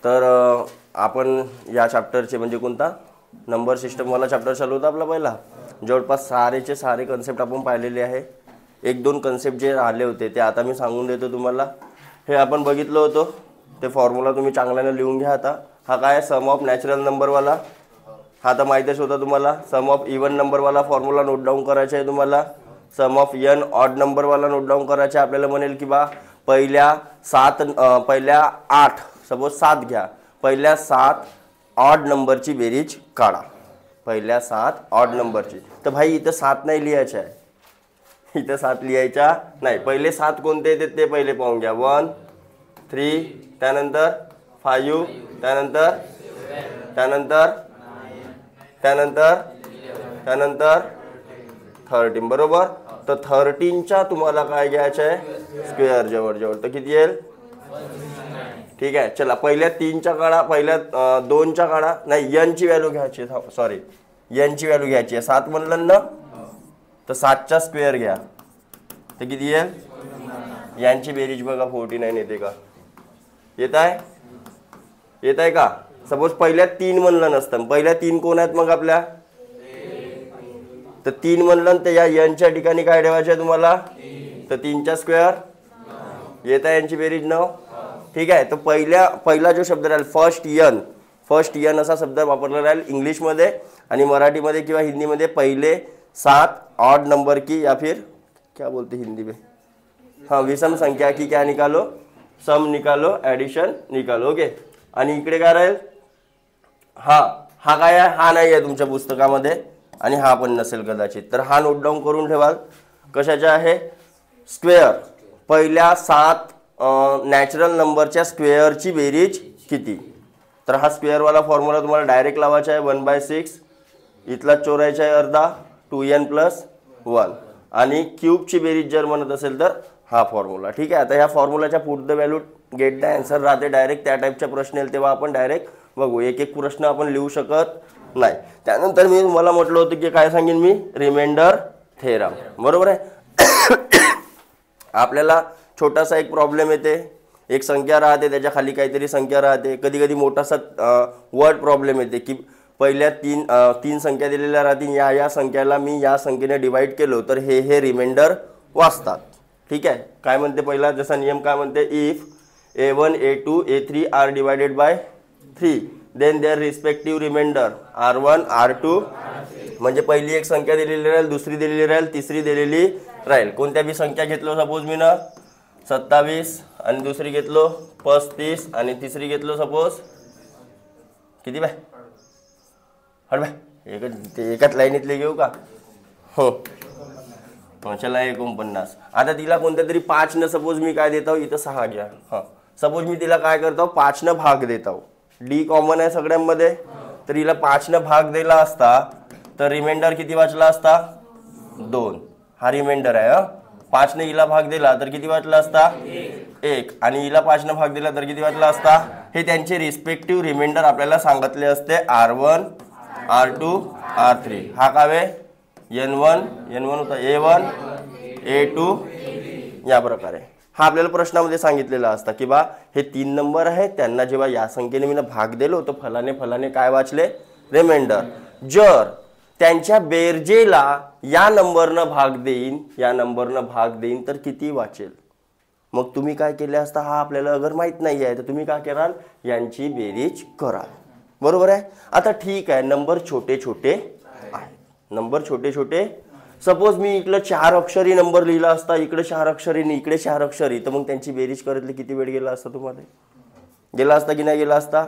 तर आपण या चॅप्टरचे म्हणजे कोणता नंबर सिस्टमवाला चॅप्टर चालू होता आपला पहिला. जवळपास सारेचे सारे कन्सेप्ट आपण पाहिलेले आहे. एक दोन कन्सेप्ट जे राहिले होते ते आता मी सांगून देतो तुम्हाला. हे आपण बघितलं होतं, ते फॉर्म्युला तुम्ही चांगल्याने लिहून घ्या. आता हा काय सम ऑफ नॅचरल नंबरवाला, हा तर माहीतच होता तुम्हाला. सम ऑफ इवन नंबरवाला फॉर्म्युला नोट डाऊन करायचा आहे तुम्हाला. सम ऑफ एन ऑड नंबरवाला नोट डाऊन करायचा. आपल्याला म्हणेल की बा पहिल्या 8 सपोज 7 घ्या, पहिल्या 7 ऑड नंबरची बेरीज काढा. पहिल्या 7 ऑड नंबरची. तर भाई इथं 7 नाही लिहायचं आहे, इथं 7 लिहायच्या नाही. पहिले 7 कोणते येते ते पहिले पाहून घ्या. 1 3, त्यानंतर 5, त्यानंतर 13, बरोबर. तर 13च्या तुम्हाला काय घ्यायचं आहे स्क्वेअर जवळ. तर किती येईल? ठीक आहे, चला पहिल्या 3च्या काढा, पहिल्या 2च्या काढा. नाही, एनची व्हॅल्यू घ्यायची, सॉरी एनची व्हॅल्यू घ्यायची आहे. 7 म्हणलं ना, तर 7चा स्क्वेअर घ्या. तर किती येईल? यांची बेरीज बघा 49 येते का? येत आहे का? सपोज पहिल्या 3 म्हणलं नसतं, पहिल्या 3 कोण आहेत मग आपल्या? तर 3 म्हणलं तर या एनच्या ठिकाणी काय ठेवायचं आहे तुम्हाला? तर 3चा स्क्वेअर येत आहे, यांची बेरीज 9. ठीक आहे. तर पहिला जो शब्द राहील फर्स्ट एन असा शब्द वापरला राहील इंग्लिशमध्ये आणि मराठीमध्ये किंवा हिंदीमध्ये. पहिले 7 ऑड नंबर की या फिर क्या बोलते हिंदी में, हाँ विषम संख्या की क्या निकालो, सम निकालो, ॲडिशन निकालो. ओके. आणि इकडे काय राहील? हा काय आहे? हा नाही आहे तुमच्या पुस्तकामध्ये आणि हा पण नसेल कदाचित. तर हा नोट डाऊन करून ठेवाल. कशाचा आहे? स्क्वेअर. पहिल्या 7 नॅचरल नंबरच्या स्क्वेअरची बेरीज किती? तर हा स्क्वेअरवाला फॉर्म्युला तुम्हाला डायरेक्ट लावायचा आहे. 1/6 इथला चोरायचा आहे अर्धा, 2n + 1. आणि क्यूबची बेरीज जर म्हणत असेल तर हा फॉर्म्युला. ठीक आहे. आता ह्या फॉर्म्युलाच्या put the value get the answer राहते. डायरेक्ट त्या टाईपच्या प्रश्न येईल तेव्हा आपण डायरेक्ट बघू. एक प्रश्न आपण लिहू शकत नाही. त्यानंतर मी तुम्हाला म्हटलं होतं की काय सांगेन मी? Reminder theorem. बरोबर आहे. आपल्याला छोटासा एक प्रॉब्लेम येते. एक संख्या राहते, त्याच्या खाली काहीतरी संख्या राहते. कधी कधी मोठासा वर्ड प्रॉब्लेम येते की पहिल्या 3 संख्या दिलेल्या राहतील, या संख्याला मी या संख्येने डिवाइड केलो तर हे रिमाइंडर वाचतात. ठीक आहे. काय म्हणते पहिला जसा नियम काय म्हणते? If a1 a2 a3 are divided by 3 then their respective remainder r1 r2. म्हणजे पहिली एक संख्या दिलेली राहील, दुसरी दिलेली राहील, तिसरी दिलेली राहील. कोणत्या बी संख्या घेतलो सपोज मी ना 27 आणि दुसरी घेतलो 35 आणि तिसरी घेतलो सपोज किती बाय? हट बाय, एकाच लाईनीतले घेऊ का? हो चला 49. आता तिला कोणत्या तरी 5 न सपोज मी काय देतो इथं 6 घ्या. हां सपोज मी तिला काय करतो 5 न भाग देतो. डी कॉमन आहे सगळ्यांमध्ये. तर हिला 5 न भाग दिला असता तर रिमाइंडर किती वाचला असता? 2. हा रिमाइंडर आहे. 5 ने हिला भाग दिला तर किती वाचला असता? 1. आणि हिला 5 न भाग दिला तर किती वाचला असता? हे त्यांचे रिस्पेक्टिव्ह रिमाइंडर आपल्याला सांगितले असते. r1 r2 r3. हा कावे n1 होता, a1 a2 या प्रकारे. हा आपल्याला प्रश्नामध्ये सांगितलेला असता की बा हे 3 नंबर आहेत, त्यांना जेव्हा या संख्येने मी भाग दिलो तर फलाने काय वाचले? रिमाइंडर. जर त्यांच्या बेरजेला या नंबरनं भाग देईन तर किती वाचेल? मग तुम्ही काय केले असता? हा आपल्याला अगर माहित नाही आहे तर तुम्ही काय कराल? यांची बेरीज कराल. बरोबर आहे. आता ठीक आहे, नंबर छोटे छोटे. सपोज मी इकडे 4 अक्षरी नंबर लिहिला असता, इकडे 4 अक्षरी आणि इकडे 4 अक्षरी, तर मग त्यांची बेरीज करतले किती वेळ गेला असता? तुम्हाला गेला असता की नाही गेला असता?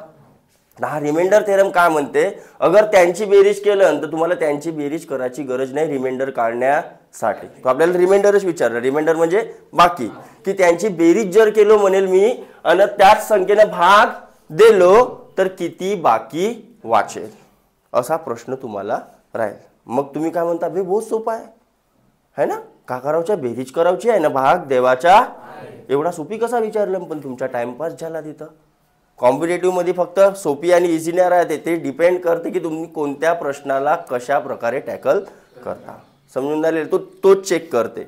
हा रिमाइंडर थेरम काय म्हणते? अगर त्यांची बेरीज केलं तर तुम्हाला त्यांची बेरीज करायची गरज नाही रिमाइंडर काढण्यासाठी. तो आपल्याला रिमाइंडरच विचारलं. रिमाइंडर म्हणजे बाकी, की त्यांची बेरीज जर केलो म्हणेल मी आणि त्याच संख्येने भाग दिलो तर किती बाकी वाचेल, असा प्रश्न तुम्हाला राहील. मग तुम्ही काय म्हणता? भाई बहुत सोपा आहे ना, का करावच्या? बेरीज करावची आहे ना, भाग देवाचा. एवढा सोपी कसा विचारलं? पण तुमचा टाइमपास झाला तिथं. कॉम्पिटेटिव्ह मध्ये फक्त सोपी आणि इझी नाही राहते, ते डिपेंड करते की तुम्ही कोणत्या प्रश्नाला कशा प्रकारे टॅकल करता. समजून झाले? तोच चेक करते.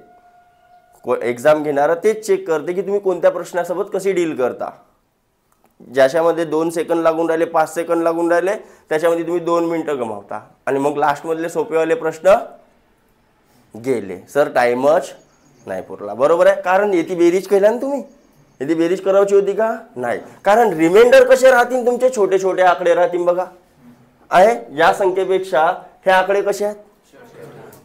एक्झाम घेणारा तेच चेक करते की तुम्ही कोणत्या प्रश्नासोबत कशी डील करता. ज्याच्यामध्ये 2 सेकंद लागून राहिले, 5 सेकंद लागून राहिले, त्याच्यामध्ये तुम्ही 2 मिनिटं गमावता आणि मग लास्टमधले सोपेवाले प्रश्न गेले. सर टाइमच नाही पुरला. बरोबर आहे, कारण याची बेरीज केला ना तुम्ही. याची बेरीज करायची होती का नाही, कारण रिमाइंडर कसे राहतील तुमचे, छोटे छोटे आकडे राहतील बघा आहे. या संख्येपेक्षा हे आकडे कसे आहेत.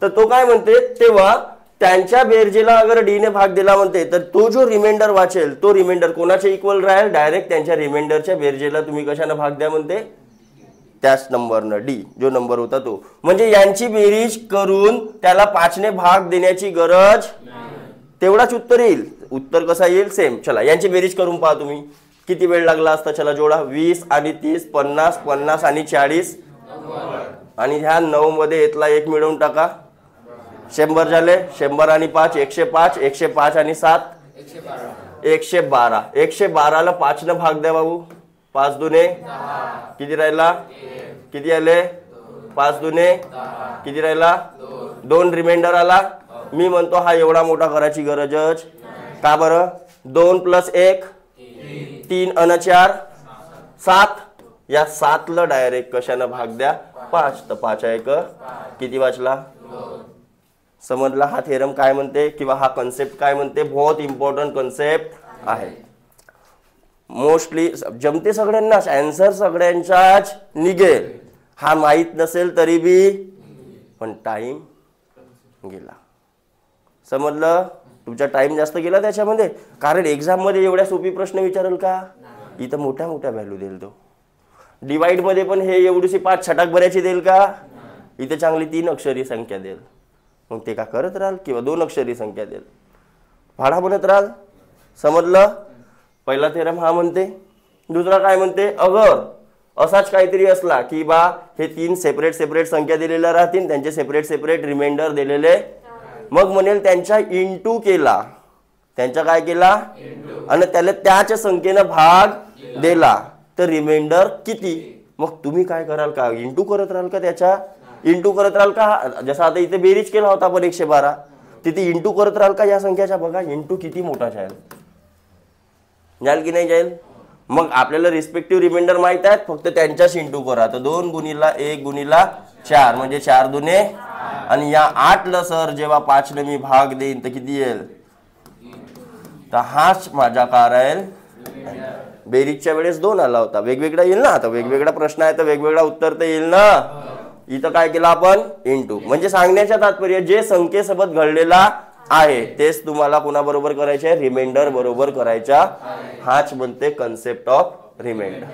तर तो काय म्हणते, तेव्हा त्यांच्या बेरजेला अगर डी ने भाग दिला म्हणते, तर तो जो रिमाइंडर वाचेल तो रिमाइंडर कोणाच्या इक्वल राहील, डायरेक्ट त्यांच्या रिमाइंडरच्या बेरजेला तुम्ही कशाने भाग द्या म्हणते, त्याच नंबरनं, डी जो नंबर होता तो. म्हणजे यांची बेरीज करून त्याला 5 ने भाग देण्याची गरज, तेवढाच उत्तर येईल. उत्तर कसा येईल, सेम. चला यांची बेरीज करून पहा तुम्ही, किती वेळ लागला असता. चला जोडा, 20 आणि 30, 50, 50 आणि 40 आणि ह्या 9 मध्ये इथला 1 मिळवून टाका, 100 झाले. 100 आणि 5 105, 105 आणि 7 112. 112 ला 5 ने भाग द्या बाबू. 5 दुने किती राहिला, किती आले, 5 दुने किती राहिला, 2 रिमाइंडर आला. मी म्हणतो हा एवढा मोठा करायची गरजच का बरं. 2 + 1 3 आणि 4 7. या 7 ला डायरेक्ट कशाने भाग द्या, 5. तर 5 1 किती वाचला. समजला हा थेरम काय म्हणते किंवा हा कन्सेप्ट काय म्हणते. बहुत इम्पॉर्टंट कन्सेप्ट आहे. मोस्टली जमते सगळ्यांनाच, आन्सर सगळ्यांचाच निघेल. हा माहित नसेल तरी बी, पण टाइम गेला. समजलं, तुमचा टाइम जास्त गेला त्याच्यामध्ये. कारण एक्झाम मध्ये एवढ्या सोपी प्रश्न विचारेल का, इथं मोठ्या मोठ्या व्हॅल्यू देईल तो. डिवाइड मध्ये पण हे एवढीशी 5 छटाक भरायची देईल का, इथे चांगली 3 अक्षरी संख्या देईल. मग ते का करत राहाल, किंवा 2 अक्षरी संख्या देईल, भाडा बनत राहाल. समजलं. पहिला थेरम हा म्हणते. दुसरा काय म्हणते, अगर असाच काहीतरी असला की बा हे 3 सेपरेट सेपरेट संख्या दिलेल्या राहतील, त्यांचे सेपरेट सेपरेट रिमाइंडर दिलेले, मग म्हणेल त्यांच्या इंटू केला, त्यांच्या काय केला आणि त्याला त्याच संख्येने भाग दिला, तर रिमाइंडर किती. मग तुम्ही काय कराल का, इंटू करत राहाल का, त्याच्या इंटू करत राहाल का. जसं आता इथे बेरीज केला होता आपण 112, तिथे इंटू करत राहाल का या संख्याच्या. बघा इंटू किती मोठा जाईल, जाईल की नाही जाईल. मग आपल्याला रिस्पेक्टिव्ह रिमाइंडर माहित आहेत, फक्त त्यांच्याच इंटू करा. तर 2 गुणिला 1 गुणिला 4 म्हणजे 4 दुने, आणि या 8 ला सर जेव्हा 5 ने मी भाग देईन तर किती येईल. तर हाच माझा काय राहील. बेरीजच्या वेळेस 2 आला होता, वेगवेगळा येईल ना. आता वेगवेगळा प्रश्न आहे तर वेगवेगळा उत्तर तर येईल ना. इथं काय केलं आपण, इंटू. म्हणजे सांगण्याच्या तात्पर्य जे संख्येसोबत घडलेला आहे तेच तुम्हाला कोणाबरोबर करायचे, रिमाइंडर बरोबर करायचा. हाच म्हणते कन्सेप्ट ऑफ रिमाइंडर.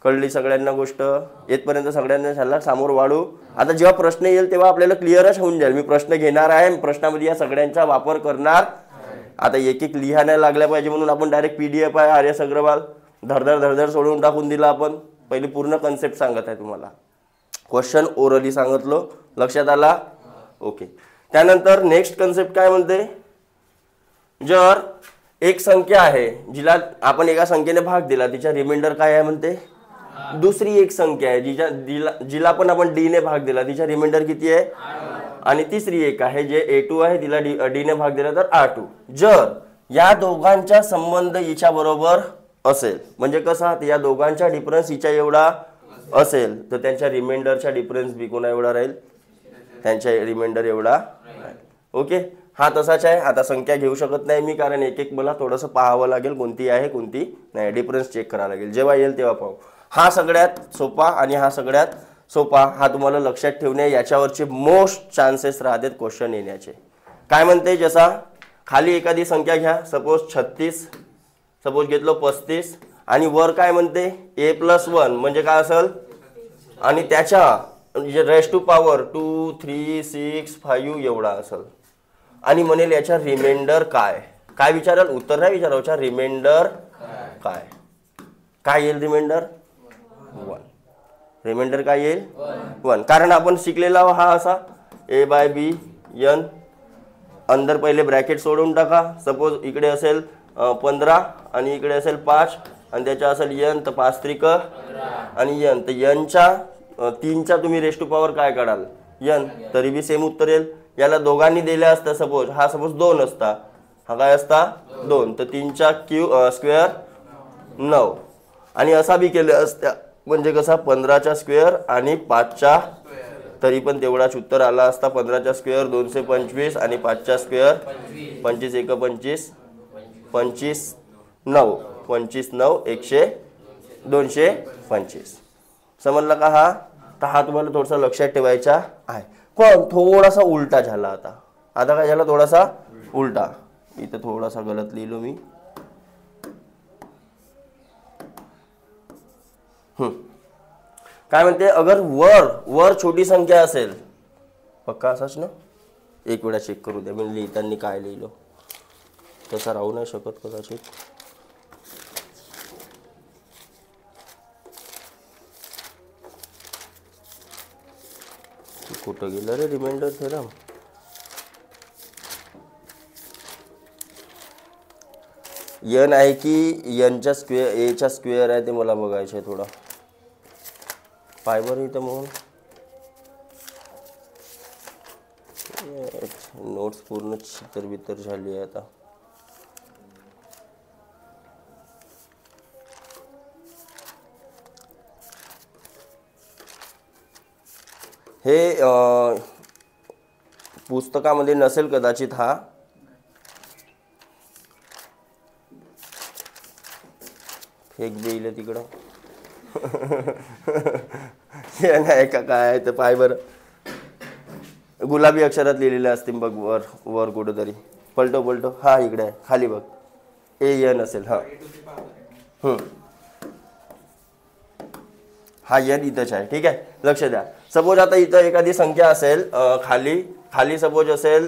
कळली सगळ्यांना गोष्ट. येतपर्यंत सगळ्यांना झाला. समोर वाढू. आता जेव्हा प्रश्न येईल तेव्हा आपल्याला क्लिअरच होऊन जाईल. मी प्रश्न घेणार आहे, प्रश्नामध्ये या सगळ्यांचा वापर करणार. आता एक एक लिहा नाही लागल्या पाहिजे म्हणून आपण डायरेक्ट PDF आहे आर्यस अग्रवाल धडधड धडधड सोडून टाकून दिला आपण. पहिली पूर्ण कन्सेप्ट सांगत आहे तुम्हाला. क्वेश्चन ओरली सांगितलं, लक्षात आला. ओके. त्यानंतर नेक्स्ट कन्सेप्ट काय म्हणते, जर एक संख्या आहे जिला आपण एका संख्येने भाग दिला, तिचा रिमाइंडर काय आहे म्हणते. दुसरी एक संख्या आहे जिला पण आपण डी ने भाग दिला, तिचा रिमाइंडर किती आहे. आणि तिसरी एक आहे जे A2 आहे, तिला डी ने भाग दिला तर R2. जर या दोघांचा संबंध हिच्या बरोबर असेल, म्हणजे कसा, या दोघांचा डिफरन्स हिच्या एवढा असेल, तर त्यांच्या रिमाइंडरचा डिफरन्स बी कोणा एवढा राहील, त्यांच्या रिमाइंडर एवढा राहील. ओके. हा तसाच आहे. आता संख्या घेऊ शकत नाही मी, कारण एक एक मला थोडंसं पाहावं लागेल कोणती आहे कोणती नाही, डिफरन्स चेक करावं लागेल. जेव्हा येईल तेव्हा पाहू. हा सगळ्यात सोपा आणि हा सगळ्यात सोपा, हा तुम्हाला लक्षात ठेवणे. याच्यावरचे मोस्ट चान्सेस राहतात क्वेश्चन येण्याचे. काय म्हणते, जसा खाली एखादी संख्या घ्या, सपोज 36, सपोज घेतलो 35, आणि वर काय म्हणते A+1 म्हणजे काय असेल, आणि त्याच्या रेस टू पॉवर 2 3 6 5 एवढा असेल, आणि म्हणेल याच्या रिमाइंडर काय. काय विचाराल, उत्तर नाही विचारायचा, रिमाइंडर काय. काय येईल रिमाइंडर 1. रिमाइंडर काय येईल 1. कारण आपण शिकलेला हा असा A/B n, अंदर पहिले ब्रॅकेट सोडून टाका. सपोज इकडे असेल 15 आणि इकडे असेल 5 आणि त्याच्या असेल n, तर 5 त्रिक आणि n, तर nच्या 3च्या तुम्ही रेस टू पॉवर काय काढाल n, तरी बी सेम उत्तर येईल. याला दोघांनी दिल्या असता, सपोज हा सपोज 2 असता, हा काय असता 2, तर 3च्या क्यू स्क्वेअर 9, आणि असा बी केलं असत्या म्हणजे कसा 15चा स्क्वेअर आणि 5चा, तरी पण तेवढाच उत्तर आला असता. 15चा स्क्वेअर 225 आणि 5चा स्क्वेअर 25 एक 25 25 9 25 9 100 225. समजला का हा? तर हा तुम्हाला थोडासा लक्षात ठेवायचा आहे. पण थोडासा उलटा झाला आता. आता काय झाला? थोडासा उलटा. इथं थोडासा गलत लिहिलो मी. काय म्हणते? अगर वर छोटी संख्या असेल, पक्का असाच ना? एक वेळा चेक करू द्या मी लिहिताना काय लिहिलो. तसा राहू नाही शकत कदाचित. कुठं गेलं रे रिमाइंडर थेरम? एन आहे की एनचा स्क्वेअर एचा स्क्वेअर आहे ते मला बघायचं आहे थोडं. फायबर इथं म्हणून नोट्स पूर्ण चितर झाली आहे आता. हे पुस्तकामध्ये नसेल कदाचित हा. फेक देईल तिकडं. हे नाही का काय तर पाय बरं. गुलाबी अक्षरात लिहिलेले असतील बघ वर कुठंतरी. पलटो हा इकडे आहे खाली बघ. एन असेल. हा हा एन इथंच आहे. ठीक आहे, लक्ष द्या. सपोज आता इथं एखादी संख्या असेल खाली सपोज असेल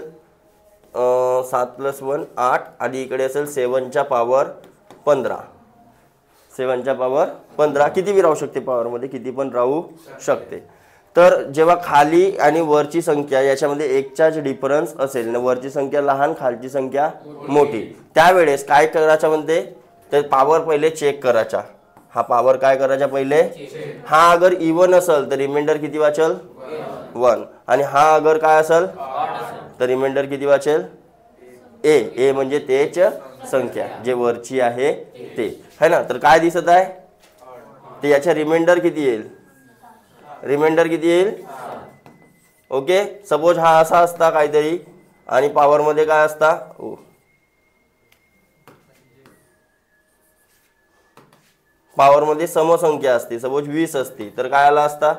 7 + 1 8 आणि इकडे असेल 7च्या पॉवर 15. 7च्या पॉवर 15 किती बी राहू शकते पॉवरमध्ये, किती पण राहू शकते. तर जेव्हा खाली आणि वरची संख्या याच्यामध्ये 1चाच डिफरन्स असेल ना, वरची संख्या लहान खालची संख्या मोठी, त्यावेळेस काय करायचं म्हणते? तर पॉवर पहिले चेक करायचा. हा पॉवर काय करायचा पहिले? हा अगर इवन असेल तर रिमाइंडर किती वाचेल? 1. आणि हा अगर काय असेल तर रिमाइंडर किती वाचेल? ए म्हणजे तेच संख्या जे वरची आहे ते है ना. तर काय दिसत आहे ते याच्या रिमाइंडर किती येईल? रिमाइंडर किती येईल? ओके. सपोज हा असा असता काहीतरी आणि पॉवर मध्ये काय असता? पॉवर मध्ये समसंख्या असते. सपोज 20 असती तर काय आला असता?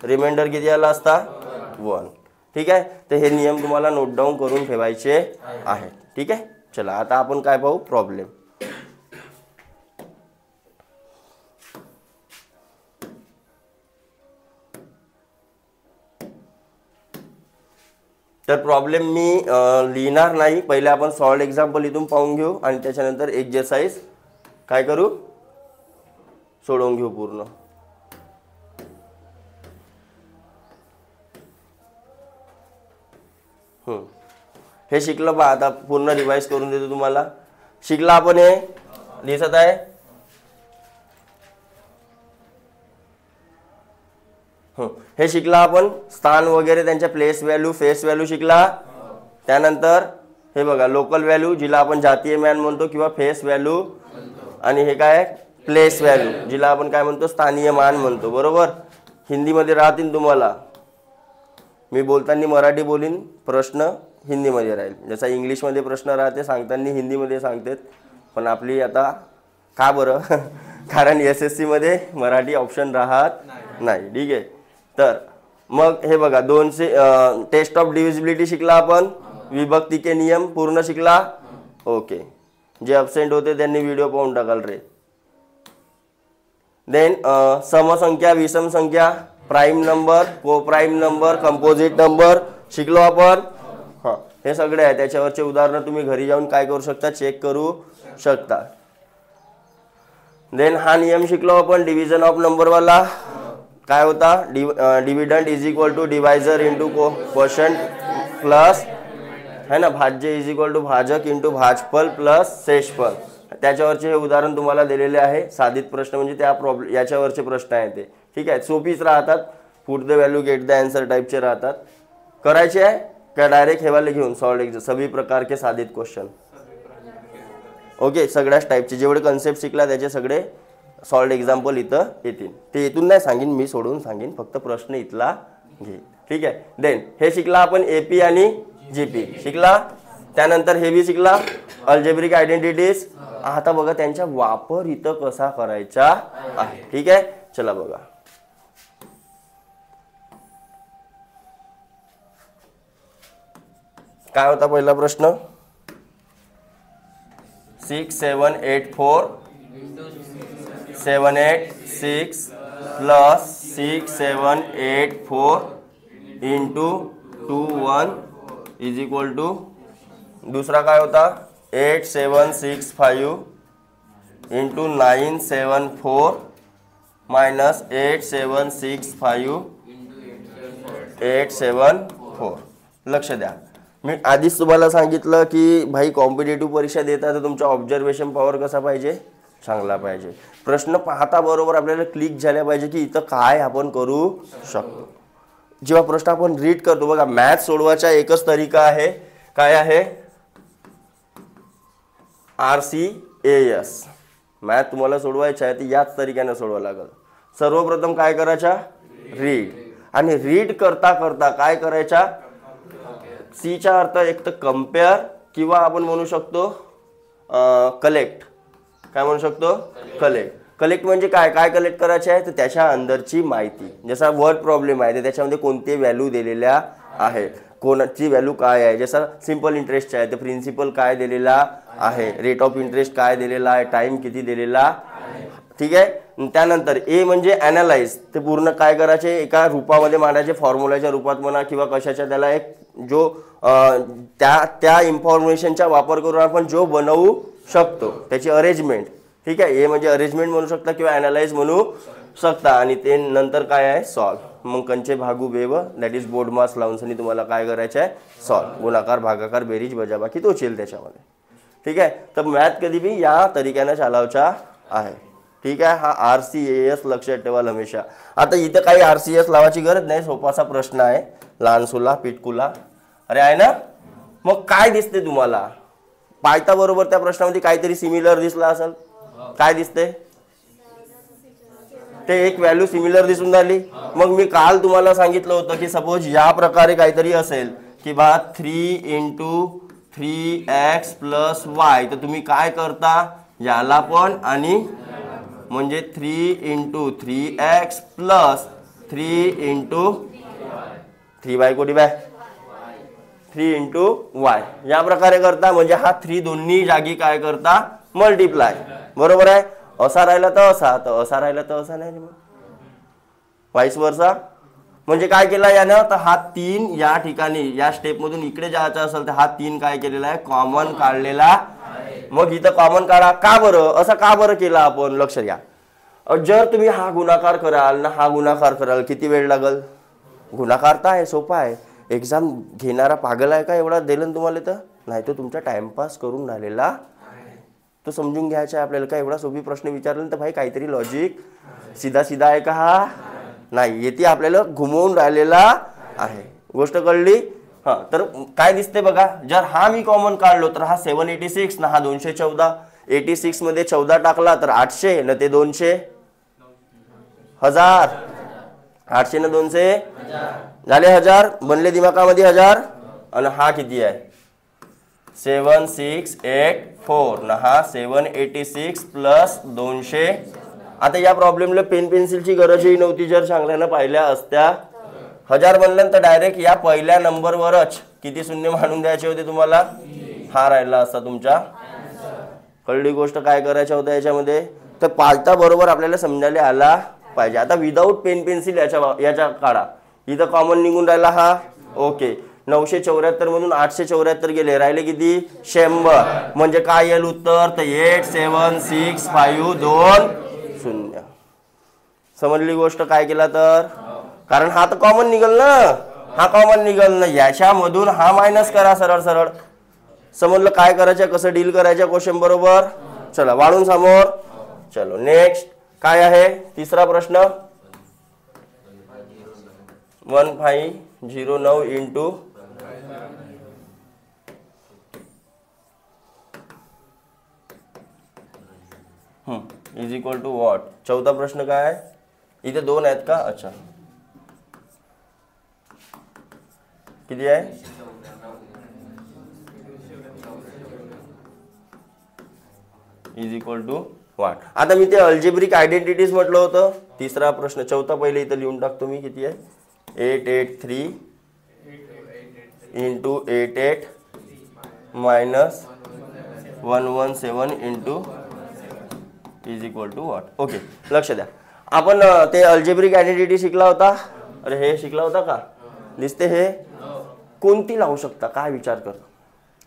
रिमाइंडर किती आला असता? 1. ठीक आहे. तर हे नियम तुम्हाला नोट डाऊन करून ठेवायचे आहेत. ठीक आहे. चला आता आपण काय पाहू? प्रॉब्लेम. तर प्रॉब्लेम मी लिहिणार नाही. पहिले आपण सॉल्व्ड एक्झाम्पल इथून पाहून घेऊ आणि त्याच्यानंतर एक्सरसाइज काय करू? सोडवून घेऊ पूर्ण. हे शिकलं बा. आता पूर्ण रिवाइज करून देतो तुम्हाला. शिकला आपण हे दिसत आहे. हे शिकला आपण स्थान वगैरे त्यांच्या प्लेस व्हॅल्यू फेस व्हॅल्यू शिकला. त्यानंतर हे बघा लोकल व्हॅल्यू जिला आपण जातीय मान म्हणतो किंवा फेस व्हॅल्यू, आणि हे काय प्लेस व्हॅल्यू जिला आपण काय म्हणतो? स्थानीय मान म्हणतो. बरोबर. हिंदीमध्ये राहतील तुम्हाला. मी बोलताना मराठी बोलीन, प्रश्न हिंदीमध्ये राहील. जसा इंग्लिशमध्ये प्रश्न राहते सांगताना हिंदीमध्ये सांगतात. पण आपली आता का बरं? कारण SSC मध्ये मराठी ऑप्शन राहत नाही. ठीक आहे. तर मग हे बघा टेस्ट ऑफ डिव्हिजिबिलिटी शिकला आपण. विभक्ती के नियम पूर्ण शिकला. ओके. जे अब्सेंट होते त्यांनी व्हिडिओ पाहून टाकाल रे. देन समसंख्या विषम संख्या, प्राइम नंबर, को प्राइम नंबर, कंपोजिट नंबर शिकलो आपण. हां हे सगळे आहे. त्याच्यावरचे उदाहरणं तुम्ही घरी जाऊन काय करू शकता? चेक करू शकता. देन हा नियम शिकलो आपण डिव्हिजन ऑफ नंबरवाला. काय होता? Dividend is equal to divisor into quotient plus है ना, भाज्य इज इक्वल टू भाजक इंटू भाजफल प्लस शेषफल. त्याच्यावरचे हे उदाहरण तुम्हाला दिलेले आहे. साधित प्रश्न म्हणजे त्या याच्यावरचे प्रश्न आहेत ते. ठीक आहे. सोपीच राहतात. Put the value get the answer टाईपचे राहतात. करायचे आहे का डायरेक्ट हेवाले घेऊन सॉल्व सभी प्रकार के साधित क्वेश्चन? ओके. सगळ्याच टाईपचे जेवढे कन्सेप्ट शिकला त्याचे सगळे सॉल्ड एक्झाम्पल इथं येतील. ते इथून नाही सांगेन मी, सोडून सांगेन, फक्त प्रश्न इथला घे. ठीक आहे. देन हे शिकला आपण AP आणि GP शिकला. त्यानंतर हे बी शिकला अल्जेब्रिक आयडेंटिटीज. आता बघा त्यांचा वापर इथं कसा करायचा आहे. ठीक आहे. चला बघा. काय होता पहिला प्रश्न? 6 7 8 4 7 8 6 plus 6 7 8 4 into 2 1 is equal to, दूसरा काय होता 8 7 6 5 इंटू 9 7 4 मायनस 8 7 6 5 8 7 4. लक्ष द्या, मी आधीच तुम्हाला सांगितलं की भाई कॉम्पिटेटिव्ह परीक्षा देता तर तुमचा ऑब्झर्वेशन पॉवर कसा पाहिजे, चांगला पाहिजे. प्रश्न पाहता बरोबर आपल्याला क्लिक झाल्या पाहिजे की इथं काय आपण करू शकतो. जेव्हा प्रश्न आपण रीड करतो बघा, मॅथ सोडवायचा एकच तरीका आहे. काय आहे? RCAS. मॅथ तुम्हाला सोडवायचा आहे तर याच तरीक्याने सोडवावं लागेल. सर्वप्रथम काय करायचा, रीड. आणि रीड करता करता काय करायचा, सीचा अर्थ एक तर कम्पेअर किंवा आपण म्हणू शकतो कलेक्ट. काय म्हणू शकतो, कलेक्ट. कलेक्ट म्हणजे काय, काय कलेक्ट करायचे आहे तर त्याच्या अंदरची माहिती. जसा वर्ड प्रॉब्लेम आहे तर त्याच्यामध्ये कोणते व्हॅल्यू दिलेल्या आहेत, कोणाची व्हॅल्यू काय आहे. जसा सिंपल इंटरेस्ट आहे तर प्रिन्सिपल काय दिलेला आहे, रेट ऑफ इंटरेस्ट काय दिलेला आहे, टाइम किती दिलेला आहे. ठीक आहे. त्यानंतर ए म्हणजे ॲनालाइज. ते पूर्ण काय करायचे, एका रूपामध्ये मांडायचे, फॉर्म्युलाच्या रूपात म्हणा किंवा कशाच्या, त्याला एक जो त्या इन्फॉर्मेशनचा वापर करून आपण जो बनवू शकतो त्याची अरेंजमेंट. ठीक आहे. ए म्हणजे अरेंजमेंट म्हणू शकता किंवा ॲनालाइज म्हणू शकता. आणि ते नंतर काय आहे, सॉल्व. मग कंचे भागू बेव दॅट इज बोर्ड मास लावून तुम्हाला काय करायचं आहे, सॉल्व. गुणाकार भागाकार बेरीज वजाबाकी तो चेल त्याच्यामध्ये. ठीक आहे. तर मॅथ कधी बी या तरीक्याने चालवायचा आहे. ठीक आहे. हा RCAS लक्षात ठेवाल हमेशा. आता इथं काही RCAS लावायची गरज नाही, सोपासा प्रश्न आहे. लहान सुला पिटकुला, अरे आहे ना. मग काय दिसते तुम्हाला पाहता बरोबर त्या प्रश्नामध्ये काहीतरी सिमिलर दिसला असेल. काय दिसते, ते एक व्हॅल्यू सिमिलर दिसून राहिली. मग मी काल तुम्हाला सांगितलं होतं की सपोज या प्रकारे काहीतरी असेल की बा 3 इंटू 3x प्लस वाय, तर तुम्ही काय करता, याला पण आणि म्हणजे 3 into 3x plus 3 into 3y कोटी बाय 3 इंटू वाय या प्रकारे करता. म्हणजे हा 3 दोन्ही जागी काय करता, मल्टिप्लाय. बरोबर आहे. असा राहिला तर असा, तर असा राहिला तर असा नाही, मग वाईस वर्सा. म्हणजे काय केलं यानं, तर हा 3 या ठिकाणी या स्टेप मधून इकडे जायचं असेल तर हा 3 काय केलेला आहे, कॉमन काढलेला. मग इथं कॉमन काढा. का बरं असं का बरं केलं आपण, लक्ष द्या. जर तुम्ही हा गुणाकार कराल ना हा गुणाकार कराल, किती वेळ लागल. गुणाकार तर आहे, सोपा आहे. एक्झाम घेणारा पागल आहे का एवढा दिलं तुम्हाला, तर नाही तर तुमचा टाइमपास करून राहिलेला तो समजून घ्यायचा आहे आपल्याला. काय एवढा सोपी प्रश्न विचारला तर भाई काहीतरी लॉजिक सीधा सीधा आहे का, हा नाही, येते आपल्याला घुमवून राहिलेला आहे. गोष्ट कळली. हा, तर काय दिसते बघा, जर हा मी कॉमन काढलो तर हा 786 ना हा 214. 86 मध्ये 14 टाकला तर 800 न ते 200 1000. 800 न 200 झाले 1000, बनले दिमागामध्ये 1000. आणि हा किती आहे 7684 ना हा 786 प्लस 200. आता या प्रॉब्लेमला पेन पेन्सिलची गरजही नव्हती जर चांगल्यानं पाहिल्या असत्या. 1000 बनल्यानंतर डायरेक्ट या पहिल्या नंबरवरच किती शून्य मांडून द्यायचे होते तुम्हाला, हा राहिला असता तुमचा. कळली गोष्ट. काय करायचं होतं याच्यामध्ये, तर पालता बरोबर आपल्याला समजायला आला पाहिजे. आता विदाऊट पेन पेन्सिल याच्या काढा. इथं कॉमन निघून राहिला हा, ओके. 974 मधून 874 गेले, राहिले किती 100. म्हणजे काय येईल उत्तर, तर 876520. समजली गोष्ट. काय केला तर, कारण हा तर कॉमन निघल ना, हा कॉमन निघल ना, याच्यामधून हा मायनस करा सरळ सरळ. समजलं काय करायचं, कसं डील करायचं क्वेश्चन बरोबर. चला वाढून समोर. चलो नेक्स्ट काय आहे, तिसरा प्रश्न. 1509 into is equal to what. चौथा प्रश्न काय आहे, इथे 2 आहेत का, अच्छा किती आहे, इज इक्वल टू व्हॉट. आता मी ते अल्जेब्रिक आयडेंटिटीज म्हटलं होतं. तिसरा प्रश्न, चौथा पहिले इथं लिहून टाकतो मी, किती आहे, 883 into 88 minus 117 into is equal to what. Okay, लक्ष द्या. आपण ते अल्जेब्रिक आयडेंटिटी शिकला होता. अरे हे शिकला होता का, दिसते हे, कोणती लावू शकता, काय विचार कर.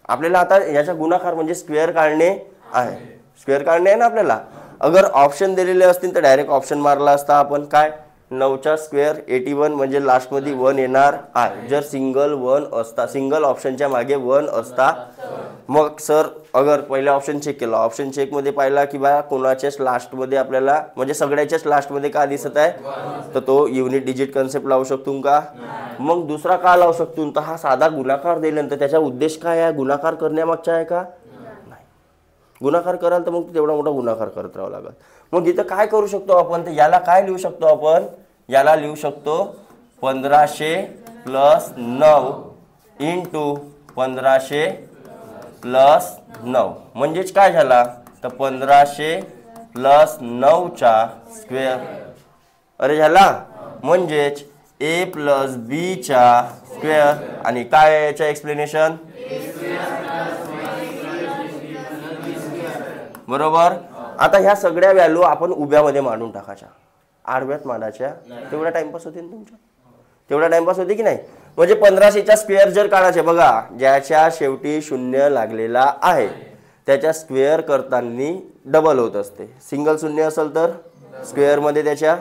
आपल्याला आता याचा गुणाकार म्हणजे स्क्वेअर काढणे आहे. स्क्वेअर काढणे आहे ना आपल्याला. अगर ऑप्शन दिलेले असतील तर डायरेक्ट ऑप्शन मारला असता आपण. काय, 9चा स्क्वेअर 81 म्हणजे लास्टमध्ये 1 येणार आहे. जर सिंगल 1 असता, सिंगल ऑप्शनच्या मागे 1 असता, मग सर अगर पहिला ऑप्शन चेक केला, ऑप्शन चेकमध्ये पाहिला की बा कोणाच्याच लास्टमध्ये आपल्याला म्हणजे सगळ्याच्याच लास्टमध्ये का दिसत आहे, तर तो युनिट डिजिट कन्सेप्ट लावू शकतो का. मग दुसरा का लावू शकतो, तर हा साधा गुणाकार दिल्यानंतर त्याचा उद्देश काय आहे, गुणाकार करण्यामागचा आहे का, गुणाकार कराल तर मग तेवढा मोठा गुणाकार करत राहावं लागेल. मग इथं काय करू शकतो आपण, तर याला काय लिहू शकतो आपण, याला लिहू शकतो 1500 प्लस 9 इंटू 1500 प्लस 9 म्हणजेच काय झाला, तर 1500 प्लस 9चा स्क्वेअर. अरे झाला, म्हणजेच ए प्लस बी चा स्क्वेअर. आणि काय आहे याचं एक्सप्लेनेशन, बरोबर. आता ह्या सगळ्या व्हॅल्यू आपण उभ्यामध्ये मांडून टाकायच्या, आडव्यात मांडायच्या. तेवढा टाइमपास होते ना तुमचा, तेवढा टाइमपास होते की नाही. म्हणजे 1500चा स्क्वेअर जर काढायचे, बघा ज्याच्या शेवटी 0 लागलेला आहे त्याच्या स्क्वेअर करताना डबल होत असते. सिंगल शून्य असेल तर स्क्वेअर मध्ये त्याच्या,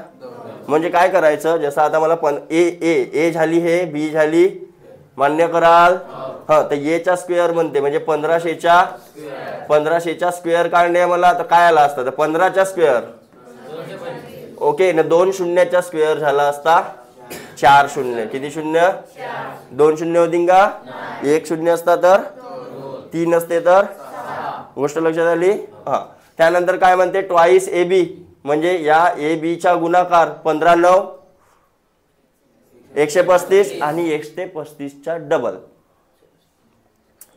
म्हणजे काय करायचं, जसं आता मला ए झाली, हे बी झाली, मान्य कराल. हा, तर ए चा स्क्वेअर म्हणते म्हणजे 1500चा स्क्वेअर काढणे मला, तर काय आला असता, तर 15चा स्क्वेअर. ओके ना, 2 शून्याचा स्क्वेअर झाला असता 4 शून्य. किती शून्य, 2 शून्य होती का, 1 शून्य असता तर 3 असते तर, गोष्ट लक्षात आली. हा, त्यानंतर काय म्हणते, ट्वाइस ए बी म्हणजे या ए बी चा गुणाकार 15 9 135 आणि 135 चा डबल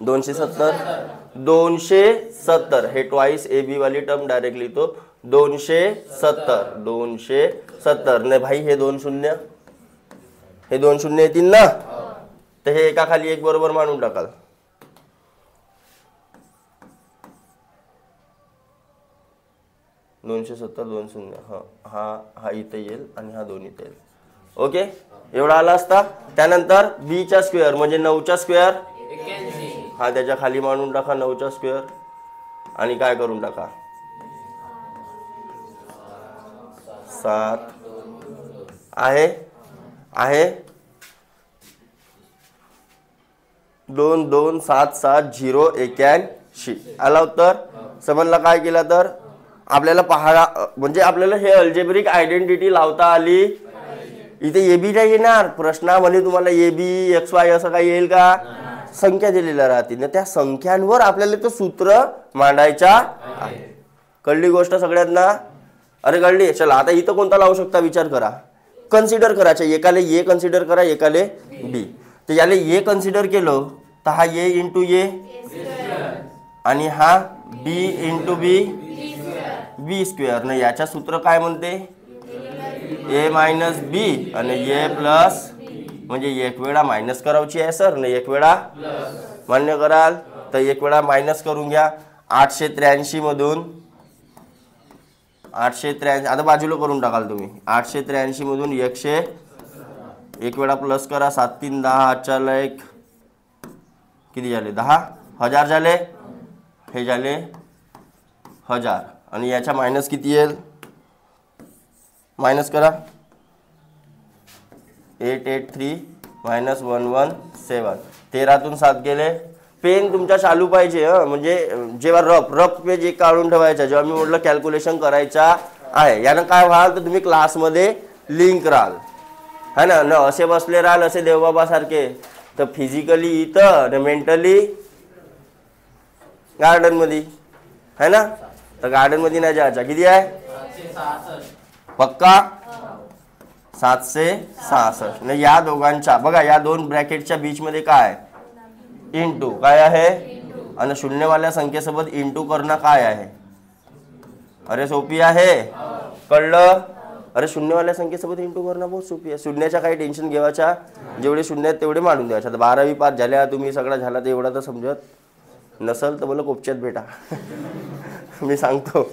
270. हे ट्वाइस ए बी वाली टर्म डायरेक्ट लिहितो 270 नाही भाई, हे 2 शून्य, हे 2 शून्य येतील ना, तर हे एका खाली एक बरोबर मानून टाकाल. दोनशे 2 शून्य, हा इथे येईल आणि हा 2 इथे येईल. ओके, एवढा आला असता. त्यानंतर बी चा स्क्वेअर म्हणजे 9चा स्क्वेअर, हा त्याच्या खाली मांडून टाका 9चा स्क्वेअर. आणि काय करून टाका 7 आहे 2 2 7 7 0 81 आला उत्तर. समजला काय केला तर आपल्याला पहा, म्हणजे आपल्याला हे अल्जेब्रिक आयडेंटिटी लावता आली. इथे ए बी नाही येणार प्रश्नामध्ये, तुम्हाला ए बी एक्स वाय असं काही येईल का, संख्या दिलेल्या राहतील ना, त्या संख्यांवर आपल्याला ते सूत्र मांडायचा आहे. कळली गोष्ट सगळ्यांना, अरे कळली. चला आता इथं कोणता लावू शकता विचार करा, कन्सिडर करायचं. एकाले ए कन्सिडर करा, एकाले बी. तर याले ए कन्सिडर केलं तर हा ए इंटू ए आणि हा बी इंटू बी स्क्वेअर. ना याच्या सूत्र काय म्हणते, ए मायनस बी आणि ए प्लस, म्हणजे एक वेळा मायनस करायची आहे सर ना, एक वेळा मान्य कराल तर एक वेळा मायनस करून घ्या. 883 मधून 883 आता बाजूला करून टाकाल तुम्ही. 883 मधून 100 एक वेळा प्लस करा. 7 3 10 8 1 किती झाले, 10,000 झाले. हे झाले 1000 आणि याच्या मायनस किती येईल, मायनस करा. 883 मायनस 117, 13तून 7 गेले. पेन तुमच्या चालू पाहिजे, म्हणजे जेव्हा रफ पेज एक काढून ठेवायचा, जेव्हा मी म्हटलं कॅल्क्युलेशन करायचा आहे. यानं काय व्हाल तर तुम्ही क्लासमध्ये लिंक राहाल, है ना. न असे बसले राहाल असे देवबाबा सारखे, तर फिजिकली इथं न मेंटली गार्डन मध्ये, है ना. तर गार्डन मध्ये नाही जायचा. किती आहे पक्का? 766. नाही या दोघांच्या बघा, या दोन ब्रॅकेटच्या बीच मध्ये काय इंटू काय आहे, आणि शून्यवाल्या संख्येसोबत इंटू करणं काय आहे. अरे सोपी आहे, कळलं? अरे शून्यवाल्या संख्येसोबत इंटू करणं बहुत सोपी आहे. शून्याच्या काही टेन्शन घेवायच्या, जेवढे शून्य आहेत तेवढे मांडून द्यायच्या. तर 12वी पास झाल्या तुम्ही, सगळं झाला तर एवढा तर समजत नसल तर मला कोपच्यात भेटा. मी सांगतो.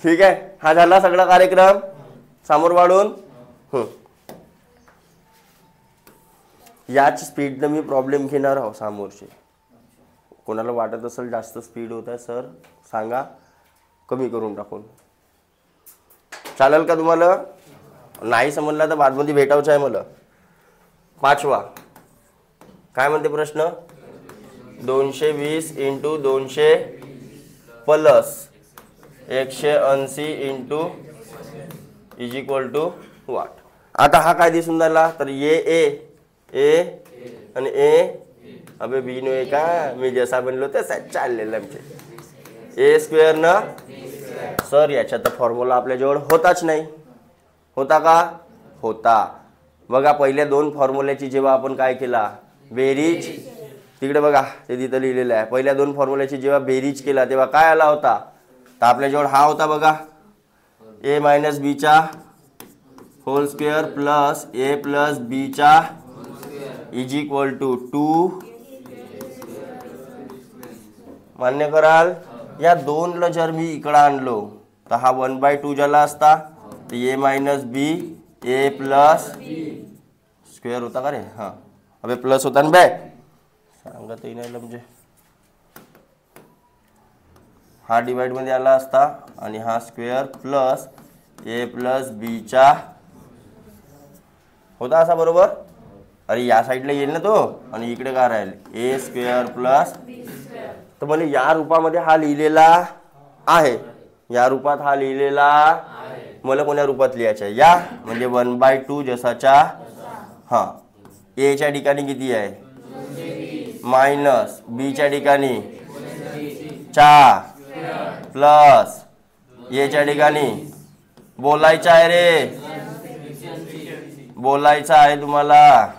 ठीक आहे, हा झाला सगळा कार्यक्रम समोर वाढून. याच स्पीडनं मी प्रॉब्लेम घेणार आहो समोरचे. कोणाला वाटत असेल जास्त स्पीड होत आहे सर सांगा, कमी करून टाकून चालेल का तुम्हाला? नाही समजला तर बादमध्ये भेटायचं आहे मला. 5वा काय म्हणते प्रश्न? 220 × 200 plus 180 × is equal to what. आता हा काय दिसून राहिला? तर ए आणि ए. अबे बी नो ए का मी जसा बनलो तसा चाललेलं आमचे. ए स्क्वेअर ना सर, याच्या तर फॉर्म्युला आपल्याजवळ होताच नाही. होता का? होता. बघा पहिल्या दोन फॉर्म्युल्याची जेव्हा आपण काय केला बेरीज, तिकडे बघा ते तिथं लिहिलेलं आहे. पहिल्या दोन फॉर्म्युल्याची जेव्हा बेरीज केला तेव्हा काय आला होता? तर आपल्याजवळ हा होता बघा, ए मायनस बीचा होल स्क्वेअर प्लस ए प्लस बीचा इज इक्वल टू 2. मान्य कराल? या दोनला जर मी इकडं आणलो तर हा 1/2 झाला असता. तर ए मायनस बी ए प्लस स्क्वेअर होता का रे? हां अबे प्लस होता ना बे, सांगतही नाही म्हणजे. हा डिवाइड मध्ये आला असता आणि हा स्क्वेअर प्लस ए प्लस बीचा होता असा बरोबर. अरे या साईडला येईल ना तो, आणि इकडे काय राहील ए स्क्वेअर प्लस. तर म्हणजे या रूपामध्ये हा लिहिलेला आहे, या रूपात हा लिहिलेला. मला कोण्या रूपात लिहायचा आहे? या म्हणजे 1/2 जसाच्या. हां एच्या ठिकाणी किती आहे मायनस, बीच्या ठिकाणी 4 प्लस एच्या ठिकाणी बोलायचं आहे रे, बोलायचं आहे तुम्हाला.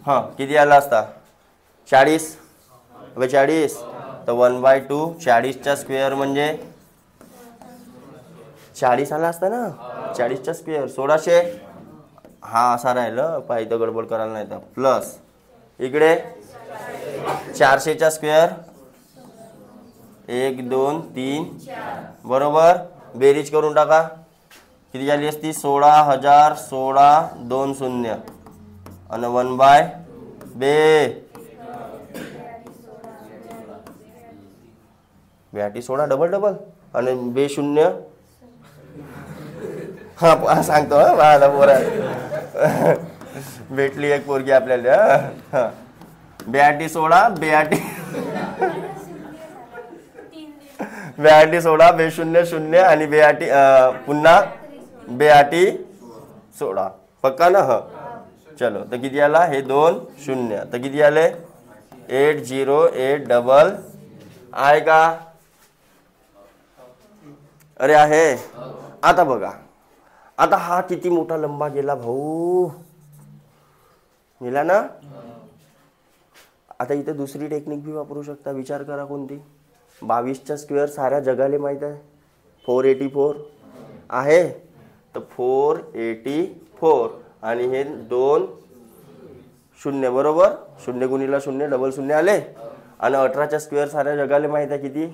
हां किती आला असता? 40. 40 तर 1/2 40चा स्क्वेअर म्हणजे 40 आला असता ना. 40चा स्क्वेअर 1600. हा असा राहिलं पाहिजे, गडबड करायला नाही तर. प्लस इकडे 400चा स्क्वेअर 1 2 3 बरोबर. बेरीज करून टाका किती झाली असती? 16,000 16 2 0 आणि 1/2 बेआटी 16 डबल डबल आणि बे 0. हा सांगतो माझा पोरा भेटली एक पोरगी आपल्याला. बेआटी 16 बेआटी 16 बे 0 0 आणि बेआटी पुन्हा बेआटी 16. पक्का ना? हा चलो. तर किती आला? हे 2 0 तर किती आले? 808 आहे का? अरे आहे. आता बघा, आता हा किती मोठा लंबा गेला भाऊ, गेला ना. आता इथे दुसरी टेक्निक भी वापरू शकता. विचार करा कोणती? 22चा स्क्वेअर साऱ्या जगाला माहित आहे 484 आहे. तर 484 आणि हे 2 0 बरोबर. 0 गुणिला 0 डबल 0 आले. आणि 18चा स्क्वेअर साऱ्या जगाला माहित आहे किती?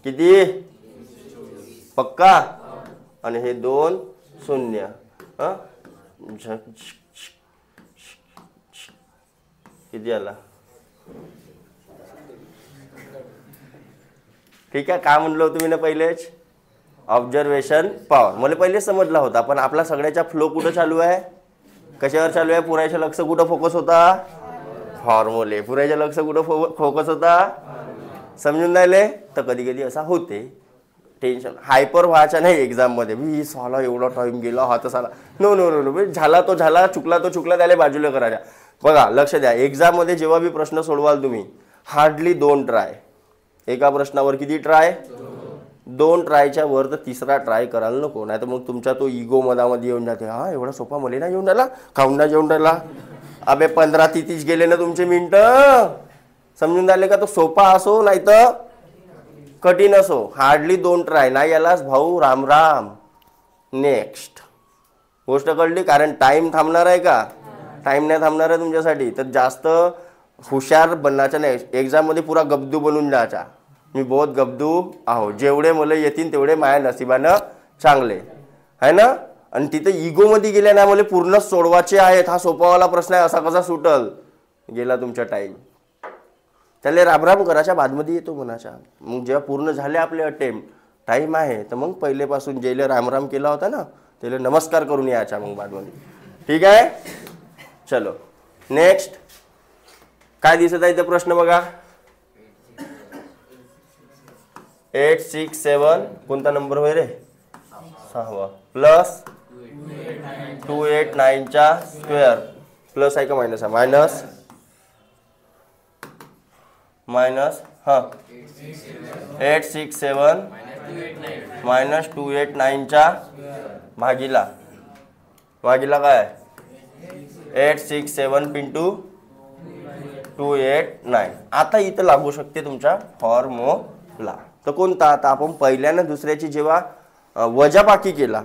किती? पक्का. आणि हे 2 0 किती आला? ठीक आहे. काय म्हणलो तुम्ही ना पहिलेच? Observation power. मला पहिले समजला होता, पण आपला सगळ्याचा फ्लो कुठं चालू आहे? कशावर चालू आहे? पुरायचं लक्ष कुठं फोकस होता? फॉर्म्युले. पुरायचं लक्ष कुठं फोकस होता? समजून राहिले? तर कधी कधी असा होते, टेन्शन हायपर व्हायचा नाही एक्झाममध्ये. मी साला एवढा टाइम गेला हा तर साला. नो नो नो नो, झाला तो झाला, चुकला तो चुकला, त्याला बाजूला करायचा. बघा लक्ष द्या, एक्झाममध्ये जेव्हा बी प्रश्न सोडवाल तुम्ही हार्डली 2 ट्राय. एका प्रश्नावर किती ट्राय? 2 ट्रायच्या वर तर तिसरा ट्राय करायला नको, नाही तर मग तुमचा तो इगो मधामध्ये येऊन जाते. हा एवढा सोपा मला ना येऊन राहिला, खाऊन ना जेवून राहिला. अबे 15-30 गेले ना तुमचे मिनिटं. समजून झाले का? तो सोपा असो नाही तर कठीण असो, हार्डली 2 ट्राय नाही यालाच भाऊ राम राम. नेक्स्ट गोष्ट कळली? कारण टाइम थांबणार आहे का? टाइम नाही थांबणार आहे तुमच्यासाठी. तर जास्त हुशार बनायचं नाही, एक्झाममध्ये पुरा गब्दू बनून जायचा. मी बहुत गब्दू आहो, जेवढे मला येतील तेवढे माझ्या नशिबानं चांगले आहे ना. आणि तिथे इगोमध्ये गेल्या नाही, मला पूर्ण सोडवायचे आहेत, हा सोपावाला प्रश्न आहे, असा कसा सुटल? गेला तुमचा टाईम. त्याला रामराम करायच्या बादमध्ये येतो म्हणाच्या. मग जेव्हा पूर्ण झाले आपले अटेम्प्ट, टाईम आहे, तर मग पहिलेपासून जेले रामराम केला होता ना त्याला नमस्कार करून यायचा मग बादमध्ये. ठीक आहे, चलो नेक्स्ट. काय दिसत आहे ते प्रश्न बघा. 867 कोणता नंबर होय रे? 6वा. प्लस 289 चा स्क्वेअर. प्लस आहे का मायनस आहे? मायनस मायनस हा 867 मायनस 289 चा भागीला. भागीला काय? 867 इंटू 289. आता इथं लागू शकते तुमच्या फॉर्म्युला. तर कोणता? आता आपण पहिल्यानं दुसऱ्याची जेव्हा वजाबाकी केला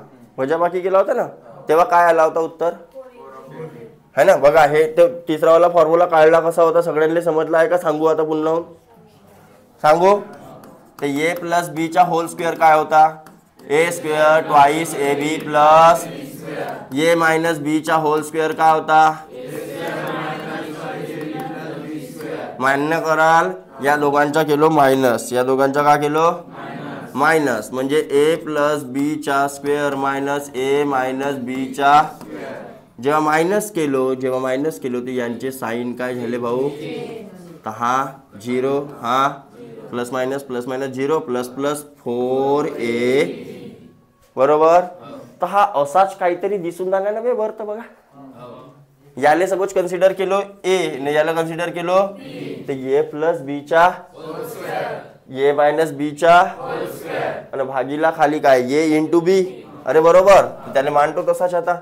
होता ना, तेव्हा काय आला होता उत्तर? है ना. बघा हे तिसरावाला फॉर्म्युला काढला कसा होता सगळ्यांना समजला आहे का? सांगू आता पुन्हा सांगू. तर ए प्लस बी चा होल स्क्वेअर काय होता? A square twice A B plus A minus B चा होल स्क्वेअर काय होता? मान्य कराल, या दोघांचा केलो मायनस, या दोघांचा का केलो मायनस. म्हणजे ए प्लस बी चा स्क्वेअर मायनस ए मायनस बी चा. जेव्हा मायनस केलो तर यांचे साइन काय झाले भाऊ? तर हा 0, हा plus minus 0 plus plus 4a बरोबर. तर हा असाच काहीतरी दिसून राहिला ना बे वर. तर बघा याले सपोज कन्सिडर केलो ए ने याला कन्सिडर केलो तर ए प्लस बी चा ए मायनस बी चा आणि भागीला खाली काय? ए इंटू बी. अरे बरोबर, त्याने मांडतो तसाच. आता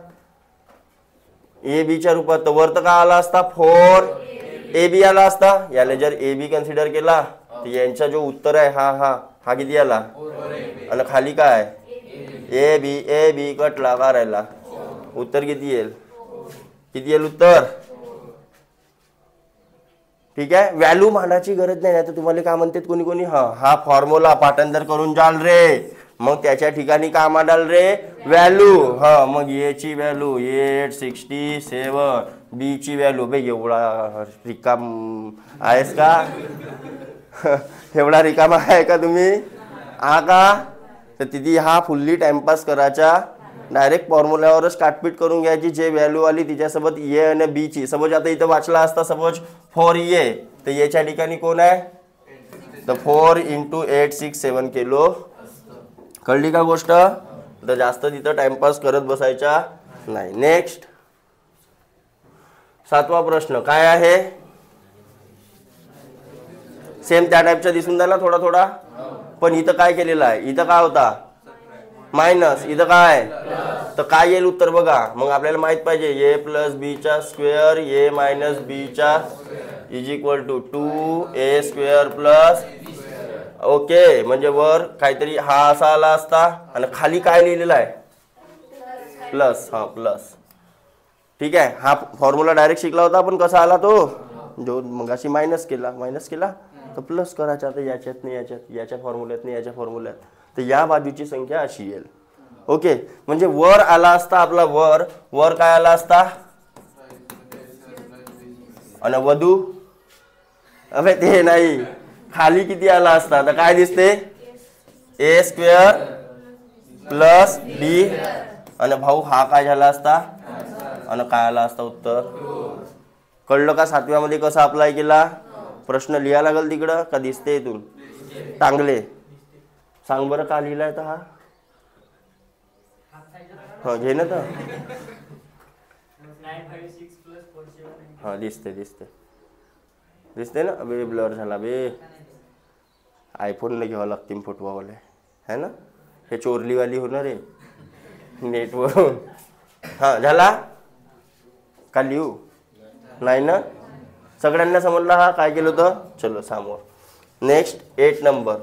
ए बी च्या रूपात तर वर तर काय आला असता? 4ab आला असता. याला जर ए बी कन्सिडर केला तर यांचा जो उत्तर आहे हा किती आला? आणि खाली काय? ए बी कटला का राहिला? उत्तर किती येईल? उत्तर? ठीक आहे. व्हॅल्यू मांडायची गरज नाही. तर तुम्हाला काय म्हणतात कोणी हा फॉर्म्युला पाठांतर करून जाल रे, मग त्याच्या ठिकाणी काय मांडाल रे? व्हॅल्यू. हा मग ए ची व्हॅल्यू 867, बी ची व्हॅल्यू. बे एवढा रिकाम आहेस का? एवढा रिकामा आहे का तुम्ही? का? तर तिथे हा फुल्ली टाइमपास करायचा. डायरेक्ट फॉर्म्युल्यावरच काटपीट करून घ्यायची. जे व्हॅल्यू आली तिच्यासोबत ए आणि बी ची. सपोज आता इथं वाचला असता सपोज 4a, तर याच्या ठिकाणी कोण आहे? तर 4 इंटू 867 केलो. कळली का गोष्ट? तर जास्त तिथं टाइमपास करत बसायचा नाही. नेक्स्ट 7वा प्रश्न काय आहे? सेम त्या टाईपचा दिसून राहिला थोडा, पण इथं काय केलेलं आहे? इथं काय होता? मायनस. इथं काय? तर काय येईल उत्तर बघा. मग आपल्याला माहित पाहिजे ए प्लस बी चा स्क्वेअर ए मायनस बी चा is equal to 2a square plus. Okay, म्हणजे वर काहीतरी हा असा आला असता आणि खाली काय लिहिलेला आहे? प्लस. हा प्लस. ठीक आहे. हा फॉर्म्युला डायरेक्ट शिकला होता आपण. कसा आला तो? जो मगाशी मायनस केला तर प्लस करायचा. तर याच्यात नाही याच्या फॉर्म्युल्यात नाही याच्या फॉर्म्युल्यात. तर या बाजूची संख्या अशी येईल. ओके, म्हणजे वर आला असता आपला वर काय आला असता? आणि वधू अबे ते नाही, खाली किती आला असता? तर काय दिसते? ए स्क्वेअर प्लस बी. आणि भाऊ हा काय झाला असता? आणि काय आला असता उत्तर? कळलं का? 7व्या मध्ये कसा अप्लाय केला? प्रश्न लिहा लागल तिकडं का दिसते इथून? चांगले सांग बरं का लिहिलाय तर हा घे ना. तर हा दिसते ना. बे ब्लर झाला बे. आयफोनला घ्यावं लागतील फोटोवाले है ना, हे चोरलीवाली होणार आहे नेटवरून. हां झाला का, लिहू नाही ना, सगळ्यांना समजला हा काय केलं होतं. चलो समोर. Next 8 number.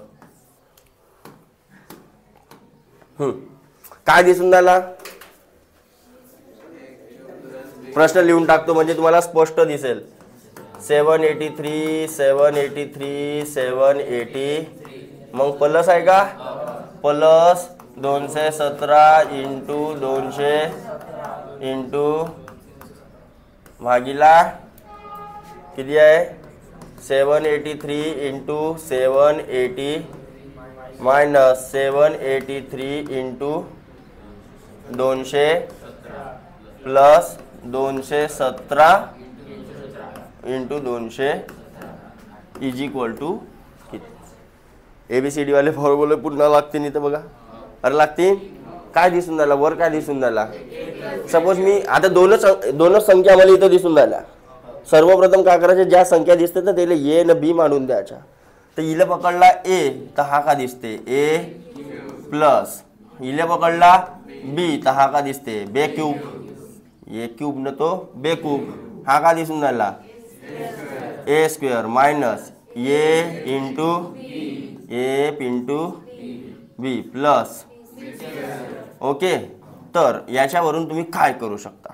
काय दिसून राहिला, प्रश्न लिहून टाकतो म्हणजे तुम्हाला स्पष्ट दिसेल. 783 783 780 मग प्लस आहे का, प्लस 217 इंटू 200 इंटू भागीला किती आहे 783 into 780 minus 783 into 200 plus 217 into 200 is equal to किती. ABCD वाले फॉर्म्युले पुन्हा लागतील इथं बघा. अरे लागतील. काय दिसून राहिला वर, काय दिसून राहिला. सपोज मी आता दोनच संख्या मला इथं दिसून राहिल्या. सर्वप्रथम काय करायचं, ज्या संख्या दिसतात ना त्याला ए न बी मांडून द्यायच्या. तर इले पकडला ए तर हा का दिसते ए प्लस, इले पकडला बी तर हा का दिसते बे क्यूब, ए क्यूब न तो बे क्यूब. हा का दिसून राहिला ए स्क्वेअर मायनस ए इंटू ए इंटू बी प्लस. ओके, तर याच्यावरून तुम्ही काय करू शकता,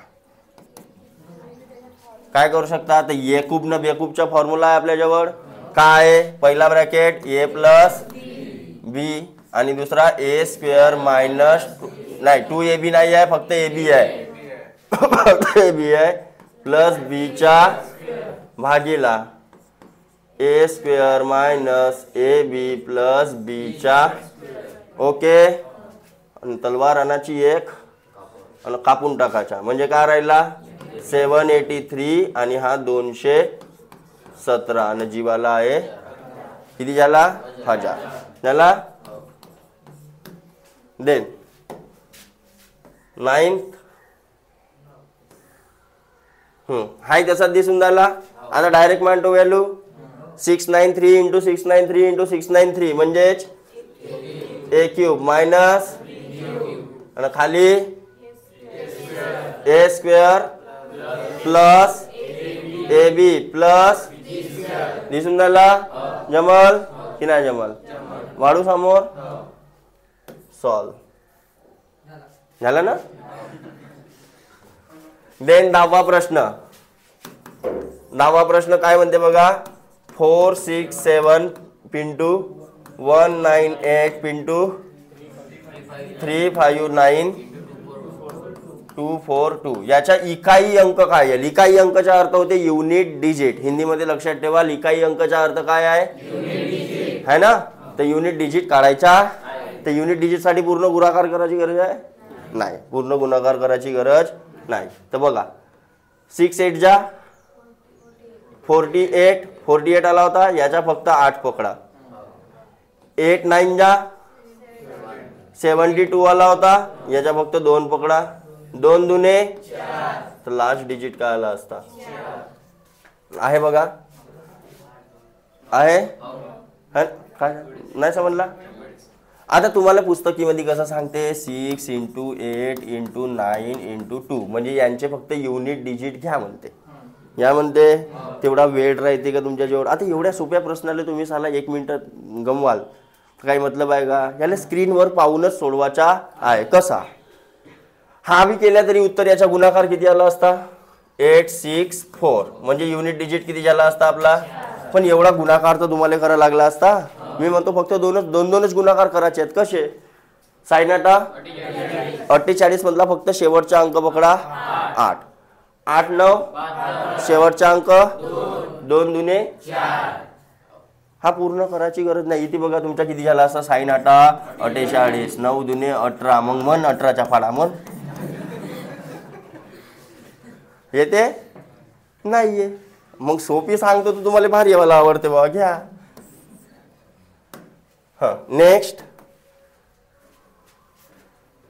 काय करू शकता. तर ए क्यूब न बे क्यूबचा फॉर्म्युला आहे आपल्याजवळ. काय पहिला ब्रॅकेट ए प्लस बी आणि दुसरा ए स्क्वेअर मायनस नाही 2ab नाही आहे, फक्त ab आहे, फक्त ab आहे प्लस बीच्या भागीला A square minus A B plus बीच्या. ओके, आणि तलवार आणायची एक आणि कापून टाकायचा म्हणजे काय राहिला 783 आणि हा 217 आणि जीवाला आहे किती झाला 1000 झाला. देन 9 हाय तसा दिसून राहिला. आता डायरेक्ट मांडतो व्हॅल्यू 693 इंटू 693 इंटू 693 म्हणजेच ए क्यूब मायनस आणि खाली A square plus A B plus दिसून राहिला. जमल की नाही जमल, वाढू समोर. सॉल्व झालं ना. देन 10वा प्रश्न. 10वा प्रश्न काय म्हणते बघा. 467 पिंटू 198 पिंटू 359 242 याचा इकाई अंक काय आहे. इकाई अंकचा अर्थ होते युनिट डिजिट. हिंदीमध्ये लक्षात ठेवा इकाई अंकचा अर्थ काय आहे है ना. तर युनिट डिजिट काढायचा. तर युनिट डिजिट साठी पूर्ण गुणाकार करायची गरज आहे नाही, पूर्ण गुणाकार करायची गरज नाही. तर बघा 6 8 जा 48 आला होता, याचा फक्त 8 पकडा. 8 9 जा 72 आला होता, याचा फक्त 2 पकडा. 2 दुने 4 तर लास्ट डिजिट काय आला असता आहे बघा. आहे काय नाही समजला. आता तुम्हाला पुस्तकीमध्ये कसं सांगते 6 इंटू 8 इंटू 9 इंटू 2 म्हणजे यांचे फक्त युनिट डिजिट घ्या म्हणते. या म्हणते तेवढा वेळ राहते का तुमच्याजवळ. आता एवढ्या सोप्या प्रश्नाला तुम्ही साला 1 मिनिट गमवाल काही मतलब आहे का. याला स्क्रीनवर पाहूनच सोडवायचा आहे. कसा हा बी केला तरी उत्तर याचा गुणाकार किती आला असता 864 म्हणजे युनिट डिजिट किती झाला असता आपला. पण एवढा गुणाकार तर तुम्हाला करायला लागला असता. मी म्हणतो फक्त दोनच गुणाकार करायचे आहेत. कसे साईनाटा 48 मधला फक्त शेवटचा अंक पकडा 8 8 9 शेवटचा अंक 2 दुने 4. हा पूर्ण करायची गरज नाही. इथे बघा तुमचा किती झाला असता साईनाटा 48 9 दुने 18 मग मन 18चा फाडा मन येते नाहीये. मग सोपी सांगतो तर तुम्हाला भारी मला आवडते बाबा घ्या. नेक्स्ट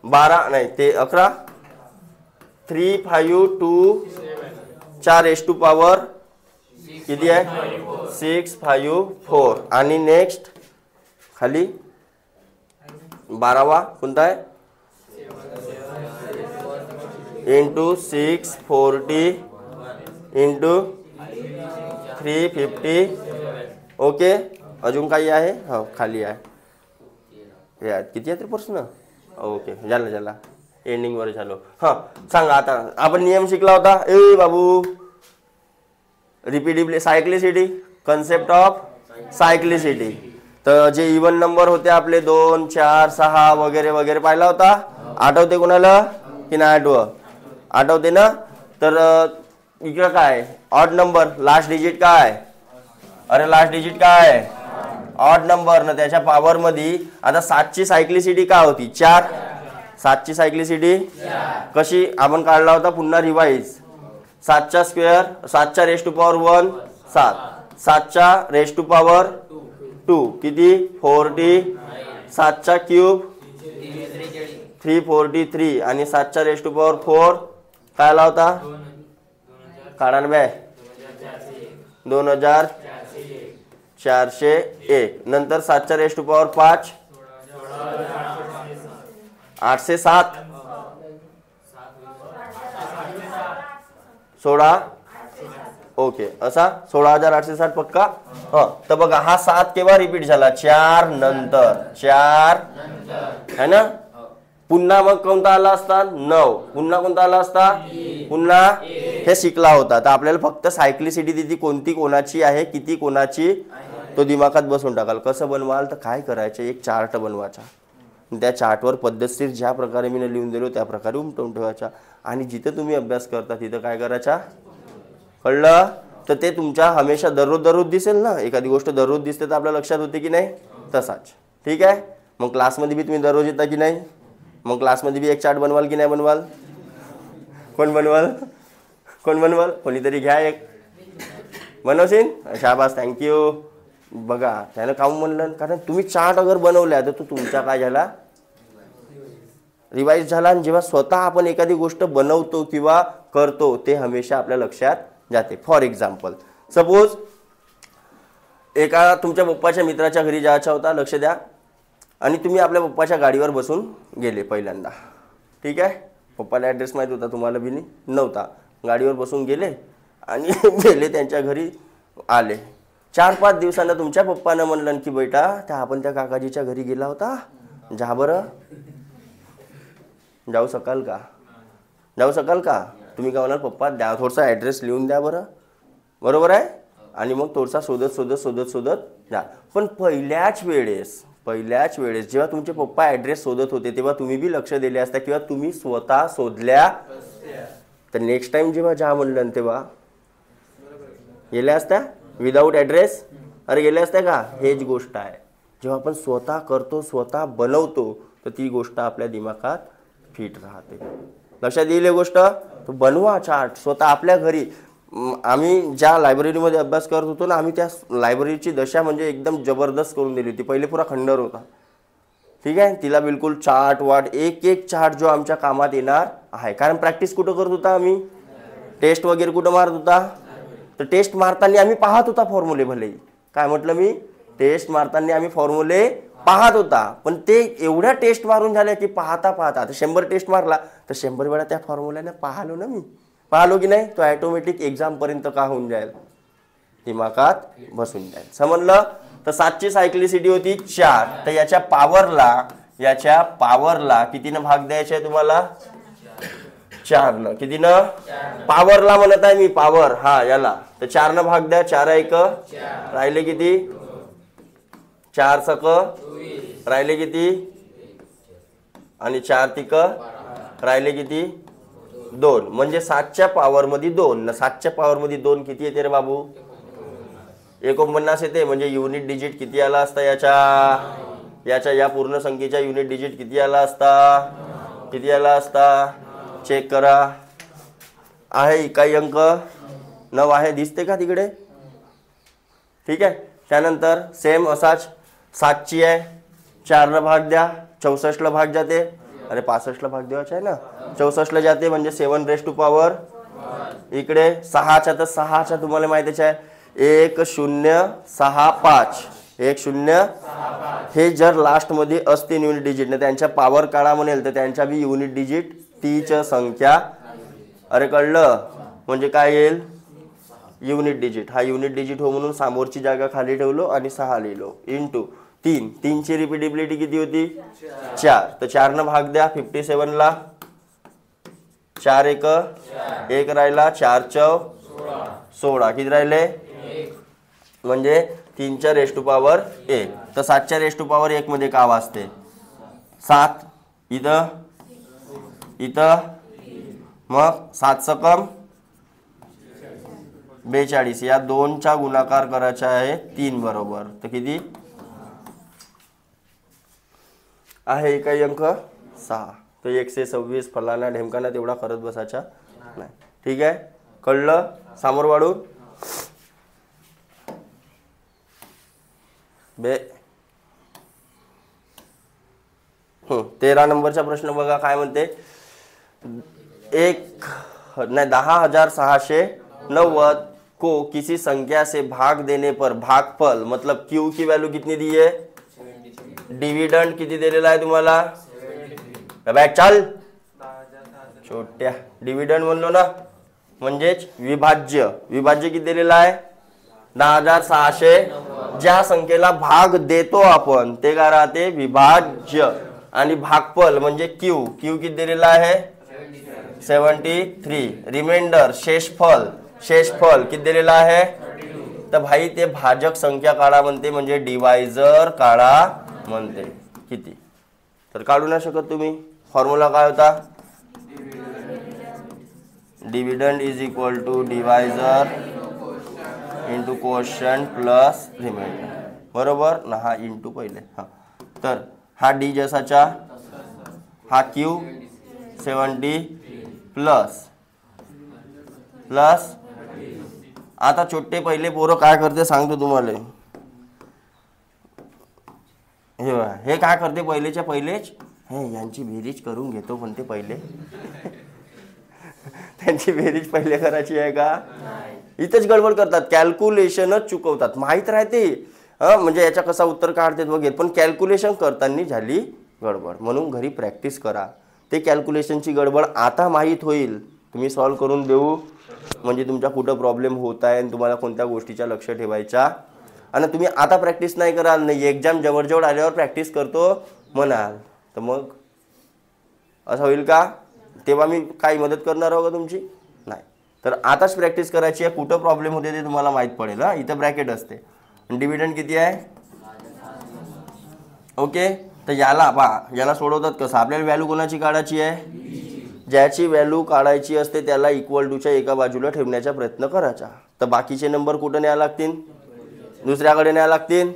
12 नाही ते 11 3 5 2 4 एस टू पॉवर किती आहे 6 5 4 आणि नेक्स्ट खाली 12वा कोणता आहे इंटू 640 इंटू 350. ओके, अजून काही आहे? हो खाली आहे या किती आहे ते प्रश्न. ओके झाला एंडिंगवर झालो. हां सांगा आता आपण नियम शिकला होता ए बाबू. रिपीटिबिलिटी सायक्लिसिटी, कन्सेप्ट ऑफ सायक्लिसिटी. तर जे इवन नंबर होते आपले 2 4 6 वगैरे वगैरे पाहिला होता. आठवते कोणाला की नाही आठवते ना. तर इकडं काय ऑड नंबर लास्ट डिजिट काय. अरे लास्ट डिजिट काय ऑड नंबर ना. त्याच्या पॉवर मध्ये आता 7ची सायक्लिसिटी काय होती 4. 7ची सायक्लिसिटी कशी आपण काढला होता पुन्हा रिवाइज. 7चा स्क्वेअर 7च्या रेस टू पॉवर 1 7. 7च्या रेस टू पॉवर 2 किती 40. 7चा क्यूब 343 आणि 7च्या रेस टू पॉवर 4 काय आला होता काढा ना बे 2401. नंतर 7च्या रेस टू पॉवर 5 807 16. ओके असा 16860 पक्का. तर बघा हा 7 केव्हा रिपीट झाला 4 नंतर 4 है ना. पुन्हा मग कोणता आला असता 9. पुन्हा कोणता आला असता पुन्हा हे शिकला होता. तर आपल्याला फक्त सायक्लिसिटी तिथे कोणती कोणाची आहे किती कोणाची तो दिमागात बसून टाकाल. कसं बनवाल तर काय करायचं एक चार्ट बनवायचा. त्या चार्टवर पद्धतशीर ज्या प्रकारे मी लिहून दिलो त्या प्रकारे उमटवून ठेवायचा. आणि जिथं तुम्ही अभ्यास करता तिथं काय करायचा कळलं. तर ते तुमच्या हमेशा दररोज दिसेल ना. एखादी गोष्ट दररोज दिसते तर आपल्या लक्षात होते की नाही तसाच. ठीक आहे. मग क्लासमध्ये बी तुम्ही दररोज येता की नाही. मग क्लासमध्ये बी एक चार्ट बनवाल की नाही बनवाल. कोण बनवाल कोणीतरी घ्या एक बनवशील. शाबास थँक्यू. बघा त्यानं काम म्हणलं कारण तुम्ही चार्ट अगर बनवल्या तर तो तुमच्या काय झाला रिवाइज झाला. आणि जेव्हा स्वतः आपण एखादी गोष्ट बनवतो किंवा करतो ते हमेशा आपल्या लक्षात जाते. फॉर एक्झाम्पल सपोज एका तुमच्या पप्पाच्या मित्राच्या घरी जायचा होता. लक्ष द्या. आणि तुम्ही आपल्या पप्पाच्या गाडीवर बसून गेले पहिल्यांदा. ठीक आहे. पप्पाला ॲड्रेस माहीत होता तुम्हाला बी नव्हता. गाडीवर बसून गेले आणि गेले त्यांच्या घरी आले. 4-5 दिवसांना तुमच्या पप्पानं म्हणलं की बेटा आपण त्या काकाजीच्या घरी गेला होता जा बरं. जाऊ शकाल का तुम्ही काय म्हणाल पप्पा द्या थोडासा ॲड्रेस लिहून द्या बरं. बरोबर आहे. आणि मग थोडासा शोधत जा. पण पहिल्याच वेळेस जेव्हा तुमचे पप्पा ॲड्रेस शोधत होते तेव्हा तुम्ही बी लक्ष दिले असता किंवा तुम्ही स्वतः शोधल्या तर नेक्स्ट टाइम जेव्हा जा म्हणलं तेव्हा गेल्या असत्या विदाऊट ॲड्रेस. अरे गेल्या असत्या का. हेच गोष्ट आहे जेव्हा आपण स्वतः करतो स्वतः बनवतो तर ती गोष्ट आपल्या दिमागात फिट राहते. लक्षात येईल गोष्ट. तो बनवा चार्ट स्वतः आपल्या घरी. आम्ही ज्या लायब्ररीमध्ये अभ्यास करत होतो ना आम्ही त्या लायब्ररीची दशा म्हणजे एकदम जबरदस्त करून दिली होती. पहिले पुरा खंडर होता. ठीक आहे. तिला बिलकुल चार्ट एक चार्ट जो आमच्या कामात येणार आहे. कारण प्रॅक्टिस कुठं करत होता आम्ही टेस्ट वगैरे कुठं मारत होता. तर टेस्ट मारताना आम्ही पाहत होता फॉर्म्युले. भले काय म्हटलं मी टेस्ट मारताना आम्ही फॉर्म्युले पाहत होता. पण ते एवढ्या टेस्ट मारून झाल्या की पाहता आता 100 टेस्ट मारला तर 100 वेळा त्या फॉर्म्युल्याने पाहलो की नाही. तो ॲटोमॅटिक एक्झाम पर्यंत का होऊन जाईल दिमागात बसून जाईल. समजलं. तर 7ची सायक्लिसिटी होती 4. तर याच्या पावरला कितीनं भाग द्यायचा आहे तुम्हाला 4 कितीनं पावरला म्हणत आहे मी पावर याला. तर 4 भाग द्या. 4 राहिले किती 4 राहिले किती आणि 4 राहिले किती 2. म्हणजे 7च्या पॉवर मध्ये 2. 7च्या पॉवर मध्ये 2 किती येते रे बाबू 49 येते. म्हणजे युनिट डिजिट किती आला असता या पूर्ण संख्येच्या युनिट डिजिट किती आला असता चेक करा. आहे काही अंक 9 आहे दिसते का तिकडे. ठीक आहे. त्यानंतर सेम असाच 7ची आहे 4 भाग द्या. 64 भाग जाते. अरे 65 भाग द्यायचा आहे ना. 64 जाते म्हणजे 7 रेस टू पॉवर. इकडे 6च्या तर 6च्या तुम्हाला माहितीच आहे 1065 1 0 हे जर लास्ट मध्ये असतील युनिट डिजिट ने त्यांच्या पॉवर काढा म्हणेल तर त्यांच्या बी युनिट डिजिट तीच संख्या. अरे कळलं म्हणजे काय येईल युनिट डिजिट. हा युनिट डिजिट हो म्हणून समोरची जागा खाली ठेवलो आणि 6 लिहिलो इंटू 3. 3 ची रिपीटेबिलिटी किती होती 4. तर 4 न भाग द्या 57 ला. 4 1 1 राहिला 4 चौ 16 किती राहिले म्हणजे 3 च्या रेस टू पॉवर 1. तर 7 च्या रेस टू पॉवर 1 मध्ये का वाजते 7 इथं इथं मग 7 सकम 42. या 2 चा गुणाकार करायचा आहे 3 बरोबर. तर किती आहे काही अंक 6. तर 126 फलाना ढेमकाना तेवढा करत बसायचा नाही. ठीक आहे कळलं. समोर वाढून बे 13 नंबरचा प्रश्न बघा काय म्हणते. 10,690 को किसी संख्या से भाग देने पर भागफल मतलब क्यू की वैल्यू कितनी दी है. डिविडंड किती दिलेला आहे तुम्हाला चल छोट्या डिविडंड म्हणलो ना म्हणजेच विभाज्य. विभाज्य किती दिलेला आहे 10,600. ज्या संख्येला भाग देतो आपण ते काय राहते विभाज्य. आणि भागफल म्हणजे क्यू. क्यू किती दिलेला आहे 73. रिमाइंडर शेषफल. शेषफल किती दिलेला आहे. तर भाई ते भाजक संख्या काढा म्हणते म्हणजे डिवायझर काढा म्हणते. किती तर काढू नाही शकत तुम्ही. फॉर्म्युला काय होता dividend is equal to divisor into quotient plus remainder बरोबर ना. हा इंटू पहिले हा. तर हा डी जसाचा हा क्यू 70 प्लस प्लस. आता छोटे पहिले पोरं काय करते सांगतो तुम्हाला. हे काय करते पहिलेच्या पहिलेच हे यांची बेरीज करून घेतो पण ते पहिले त्यांची बेरीज पहिले करायची आहे का इथेच गडबड करतात. कॅल्क्युलेशनच चुकवतात. माहीत राहते म्हणजे याच्या कसा उत्तर काढते वगैरे पण कॅल्क्युलेशन करताना झाली गडबड. म्हणून घरी प्रॅक्टिस करा. ते कॅल्क्युलेशनची गडबड आता माहीत होईल. तुम्ही सॉल्व करून देऊ म्हणजे तुमच्या कुठं प्रॉब्लेम होत आहे आणि तुम्हाला कोणत्या गोष्टीचा लक्ष ठेवायचा. आणि तुम्ही आता प्रॅक्टिस नाही कराल नाही एक्झाम जवळ आल्यावर प्रॅक्टिस करतो म्हणाल तर मग असं होईल का. तेव्हा मी काही मदत करणार आहो का तुमची नाही. तर आताच प्रॅक्टिस करायची आहे. कुठं प्रॉब्लेम होते ते तुम्हाला माहीत पडेल. इथं ब्रॅकेट असते. डिव्हिडंड किती आहे ओके. तर याला सोडवतात कसं आपल्याला व्हॅल्यू कोणाची काढायची आहे. ज्याची व्हॅल्यू काढायची असते त्याला इक्वल टूच्या एका बाजूला ठेवण्याचा प्रयत्न करायचा. तर बाकीचे नंबर कुठं न्यायला लागतील दुसऱ्याकडे न्यायला लागतील.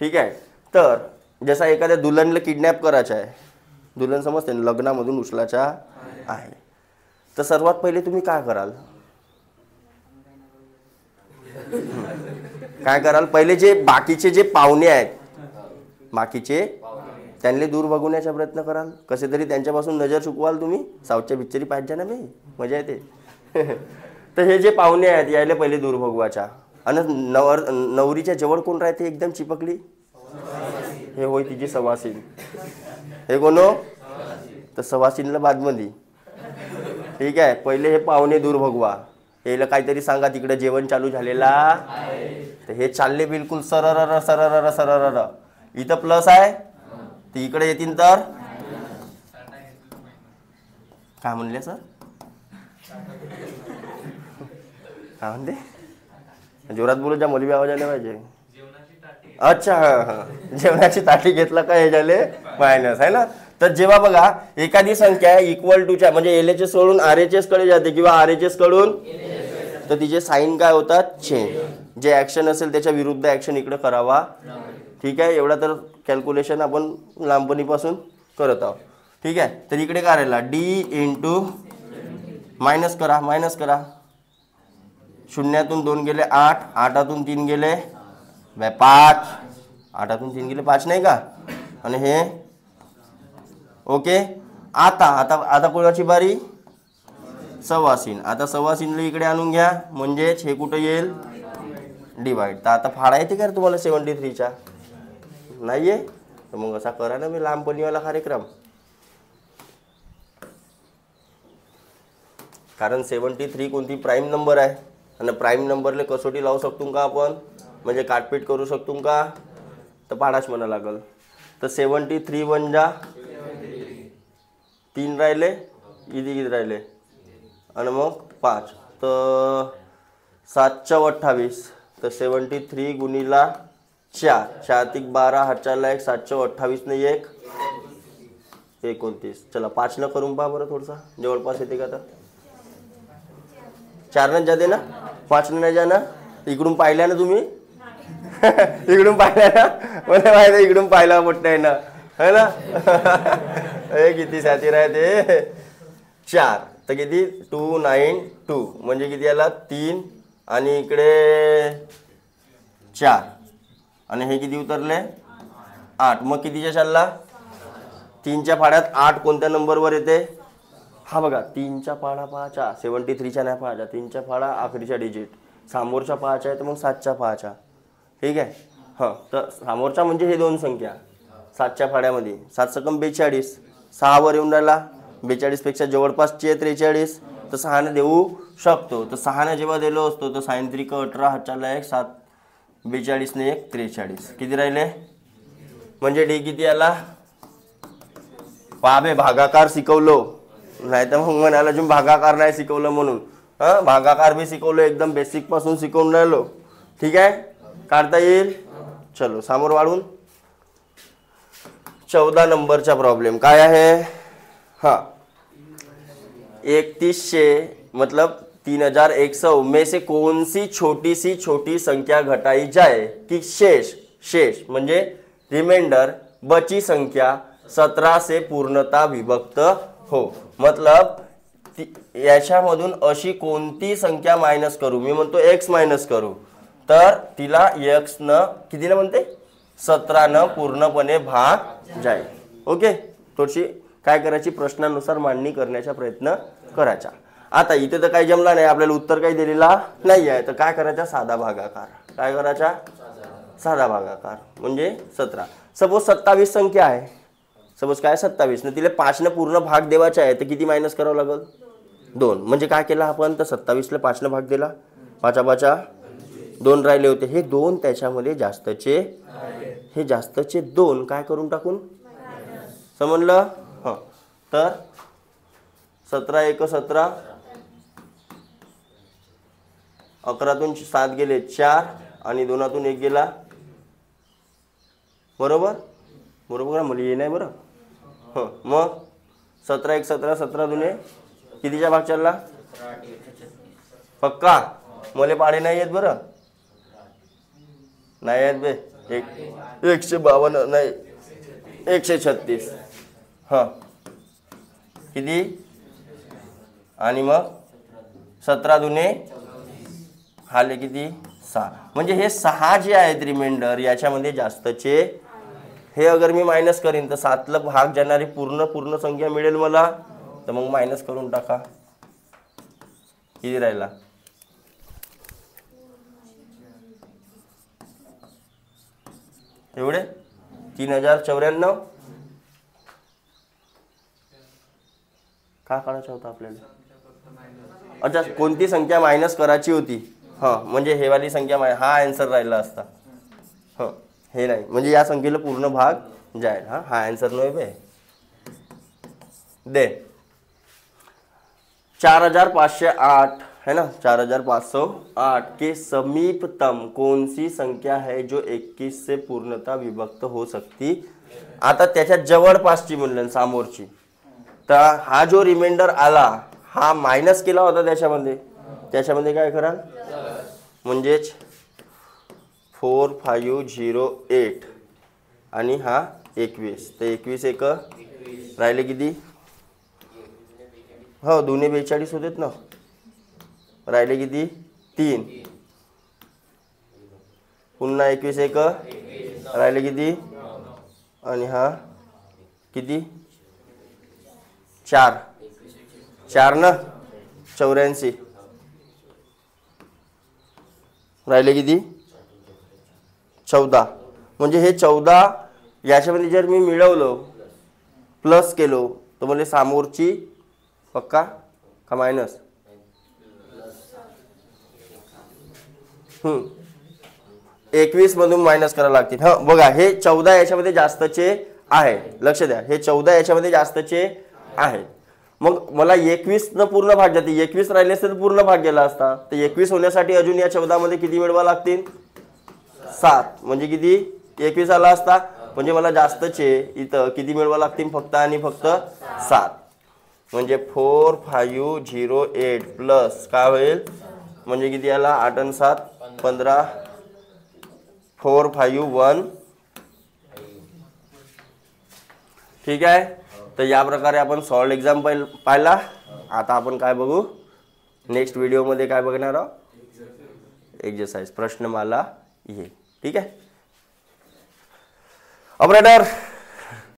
ठीक आहे. तर जसा एखाद्या दुल्हनला किडनॅप करायचा आहे. दुल्हन समजते लग्नामधून उचलायचा आहे. तर सर्वात पहिले तुम्ही काय कराल काय कराल पहिले जे बाकीचे जे पाहुणे आहेत बाकीचे त्यांना दूर भगवण्याचा प्रयत्न कराल. कसे तरी त्यांच्यापासून नजर चुकवाल तुम्ही. साऊथच्या पिक्चरी पाहिजे ना मी मजा येते. तर हे जे पाहुणे आहेत यायला पहिले दूर भगवायचा. आणि नवरीच्या जवळ कोण राहते एकदम चिपकली हे होय तिची सवासीन. हे कोण तर सवासीनला बादमधी. ठीक आहे. पहिले हे पाहुणे दूर भगवा. याला काहीतरी सांगा तिकडे जेवण चालू झालेला तर हे चालले बिलकुल सरर सरर सरर. इथं प्लस आहे तर इकडे येतील तर काय म्हणले सर काय म्हणते जोरात बोलू ज्या मुली आवाज आले पाहिजे. अच्छा हा जेवणाची ताटी घेतला का हे झाले मायनस आहे ना. तर जेव्हा बघा एखादी संख्या इक्वल टूच्या म्हणजे एलएचएस कडून आरएचएस कडे जाते किंवा आरएचएस कडून तर तिचे साईन काय होतात चेंज. जे ऍक्शन असेल त्याच्या विरुद्ध ऍक्शन इकडे करावा. ठीक आहे. एवढा तर कॅल्क्युलेशन आपण लहानपणीपासून करत आहोत. ठीक आहे. तर इकडे काय राहिला डी इंटू मायनस करा मायनस करा. शून्यातून 2 गेले 8 8तून 3 गेले 5 8तून 3 गेले 5 नाही का. आणि हे ओके. आता आता आता कोणाची बारी सवासीन. आता सवासीनला इकडे आणून घ्या म्हणजेच हे कुठं येईल डिवाइड. तर आता फाडा येते का तुम्हाला 73च्या नाही आहे, तर मग असा करा ना मी लांबपणीवाला कार्यक्रम. कारण 73 कोणती प्राईम नंबर आहे आणि प्राईम नंबरले कसोटी लावू शकतो का आपण, म्हणजे काटपीट करू शकतो का, तर पाडाच म्हणा लागल. तर 73 वन जा 3 राहिले, किती राहिले आणि मग 5, तर 728. तर 73 गुणिला 4, 4 12 हातच्याला 1, 728 ने 1 29. चला 5 न करून पहा बरं, थोडसा जवळपास येते का. तर 4 न जाते ना, 5 न नाही जा ना. इकडून पाहिल्या ना तुम्ही इकडून पाहिल्या ना, मला माहिती आहे इकडून पाहिला मोठं आहे ना, है ना हे किती साथी राहते 4, तर किती 292 म्हणजे किती आला 3 आणि इकडे 4 आणि हे किती उतरले 8. मग कितीच्या चालला 3च्या फाड्यात 8 कोणत्या नंबरवर येते, हा बघा 3च्या फाडा पाहायचा, 73च्या नाही पाहायचा, 3च्या फाडा आखरीच्या डिजिट, समोरच्या पाहायचा आहे तर मग 7च्या पाहायचा. ठीक आहे. हां, तर समोरचा म्हणजे हे दोन संख्या 7च्या फाड्यामध्ये 7 सकम 42, 6 वर येऊन राहिला, 42 पेक्षा जवळपासचे 43, तर 6 ने देऊ शकतो. तर 6 ने जेव्हा दिलो असतो तर 6 3 18 हातच्याला 1 7, 42 ने 1 43, किती राहिले, म्हणजे डी किती आला. पाबे भागाकार शिकवलो, नाही तर मग म्हणाला अजून भागाकार नाही शिकवलं म्हणून. हां, भागाकार बी शिकवलं, एकदम बेसिक पासून शिकवून राहिलो. ठीक आहे, काढता येईल. चलो समोर वाढून 14 नंबरचा प्रॉब्लेम काय आहे. हाँ, 3100 मतलब 3100 में से कौन सी छोटी संख्या घटाई जाए कि शेष म्हणजे रिमाइंडर बची संख्या 17 से पूर्णता विभक्त हो. मतलब याच्यामधून अशी कोणती संख्या मायनस करू, मी म्हणतो x मायनस करू, तर तिला x न किती न म्हणते 17 न पूर्णपणे भाग जाईल. ओके, थोडीशी काय करायची प्रश्नानुसार मांडणी करण्याचा प्रयत्न करायचा. आता इथे तर काही जमला नाही, आपल्याला उत्तर काही दिलेला नाही आहे, तर काय करायचा साधा भागाकार. काय करायचा साधा भागाकार म्हणजे 17. सपोज 27 संख्या आहे, सपोज काय 27 न तिला 5 न पूर्ण भाग देवाचा आहे, तर किती मायनस करावं लागेल 2. म्हणजे काय केलं आपण, तर 27 ला 5 न भाग दिला, 5 5 2 राहिले होते, हे 2 त्याच्यामध्ये जास्तचे, हे जास्तचे 2 काय करून टाकून समजलं. हां, तर 17 1 17, 11तून 7 गेले 4 आणि 2तून 1 गेला, बरोबर बरोबर मला ये नाही बरं. हां, मग 17 1 17, 17 दुने कितीचा भाग चालला पक्का, मले पाडे नाही आहेत बरं, नाही आहेत बे. 152 नाही 136. हां, किती आणि मग 17 दुने हाले किती 6. म्हणजे हे 6 जे आहेत रिमाइंडर याच्यामध्ये जास्तचे, हे अगर मी मायनस करीन तर 7ला भाग जाणारी पूर्ण संख्या मिळेल मला, तर मग मायनस करून टाका, किती राहिला एवढे 3094. का काढायचं होतं आपल्याला, अच्छा कोणती संख्या मायनस करायची होती. हां, म्हणजे हे वाली संख्या हा आन्सर राहिला असता. हां, हे नाही म्हणजे या संख्येला पूर्ण भाग जाईल. हा आन्सर नाही बे. दे 4508 है ना, 4508 के समीपतम कौन सी संख्या है जो 21 से पूर्णता विभक्त हो सकती. आता त्याच्या जवळपासची म्हणलं समोरची, तर हा जो रिमाइंडर आला हा मायनस केला होता त्याच्यामध्ये काय करा म्हणजेच 4508 आणि हा 21, तर 21 एक राहिले किती, हो 2 42 होतेत ना, राहिले किती 3, पुन्हा 21 एक राहिले किती, आणि हा किती 4 ना 84, राहिले किती 14. म्हणजे हे 14 याच्यामध्ये जर मी मिळवलं प्लस केलो तर म्हणजे समोरची पक्का का मायनस? 21 मधून मायनस करावं लागतील. हा बघा, हे 14 याच्यामध्ये जास्तचे आहे, लक्ष द्या, हे 14 याच्यामध्ये जास्तचे आहे. मग मला 21 न पूर्ण भाग जाते, 21 राहिले असते तर पूर्ण भाग गेला असता. तर 21 होण्यासाठी अजून या 14 मध्ये किती मिळवा लागतील? 7. म्हणजे किती? 21 आला असता. म्हणजे मला जास्तचे इथं किती मिळवा लागतील? फक्त आणि फक्त 7. म्हणजे 4508 प्लस काय होईल? म्हणजे किती आला? 8 आणि 7 15. 451. ठीक आहे. तर या प्रकारे आपण सॉल्व एक्झाम्पल पाहिला. आता आपण काय बघू? नेक्स्ट व्हिडिओमध्ये काय बघणार आहोत? एक्सरसाइज, प्रश्नमाला ये. ठीक आहे. ऑपरेटर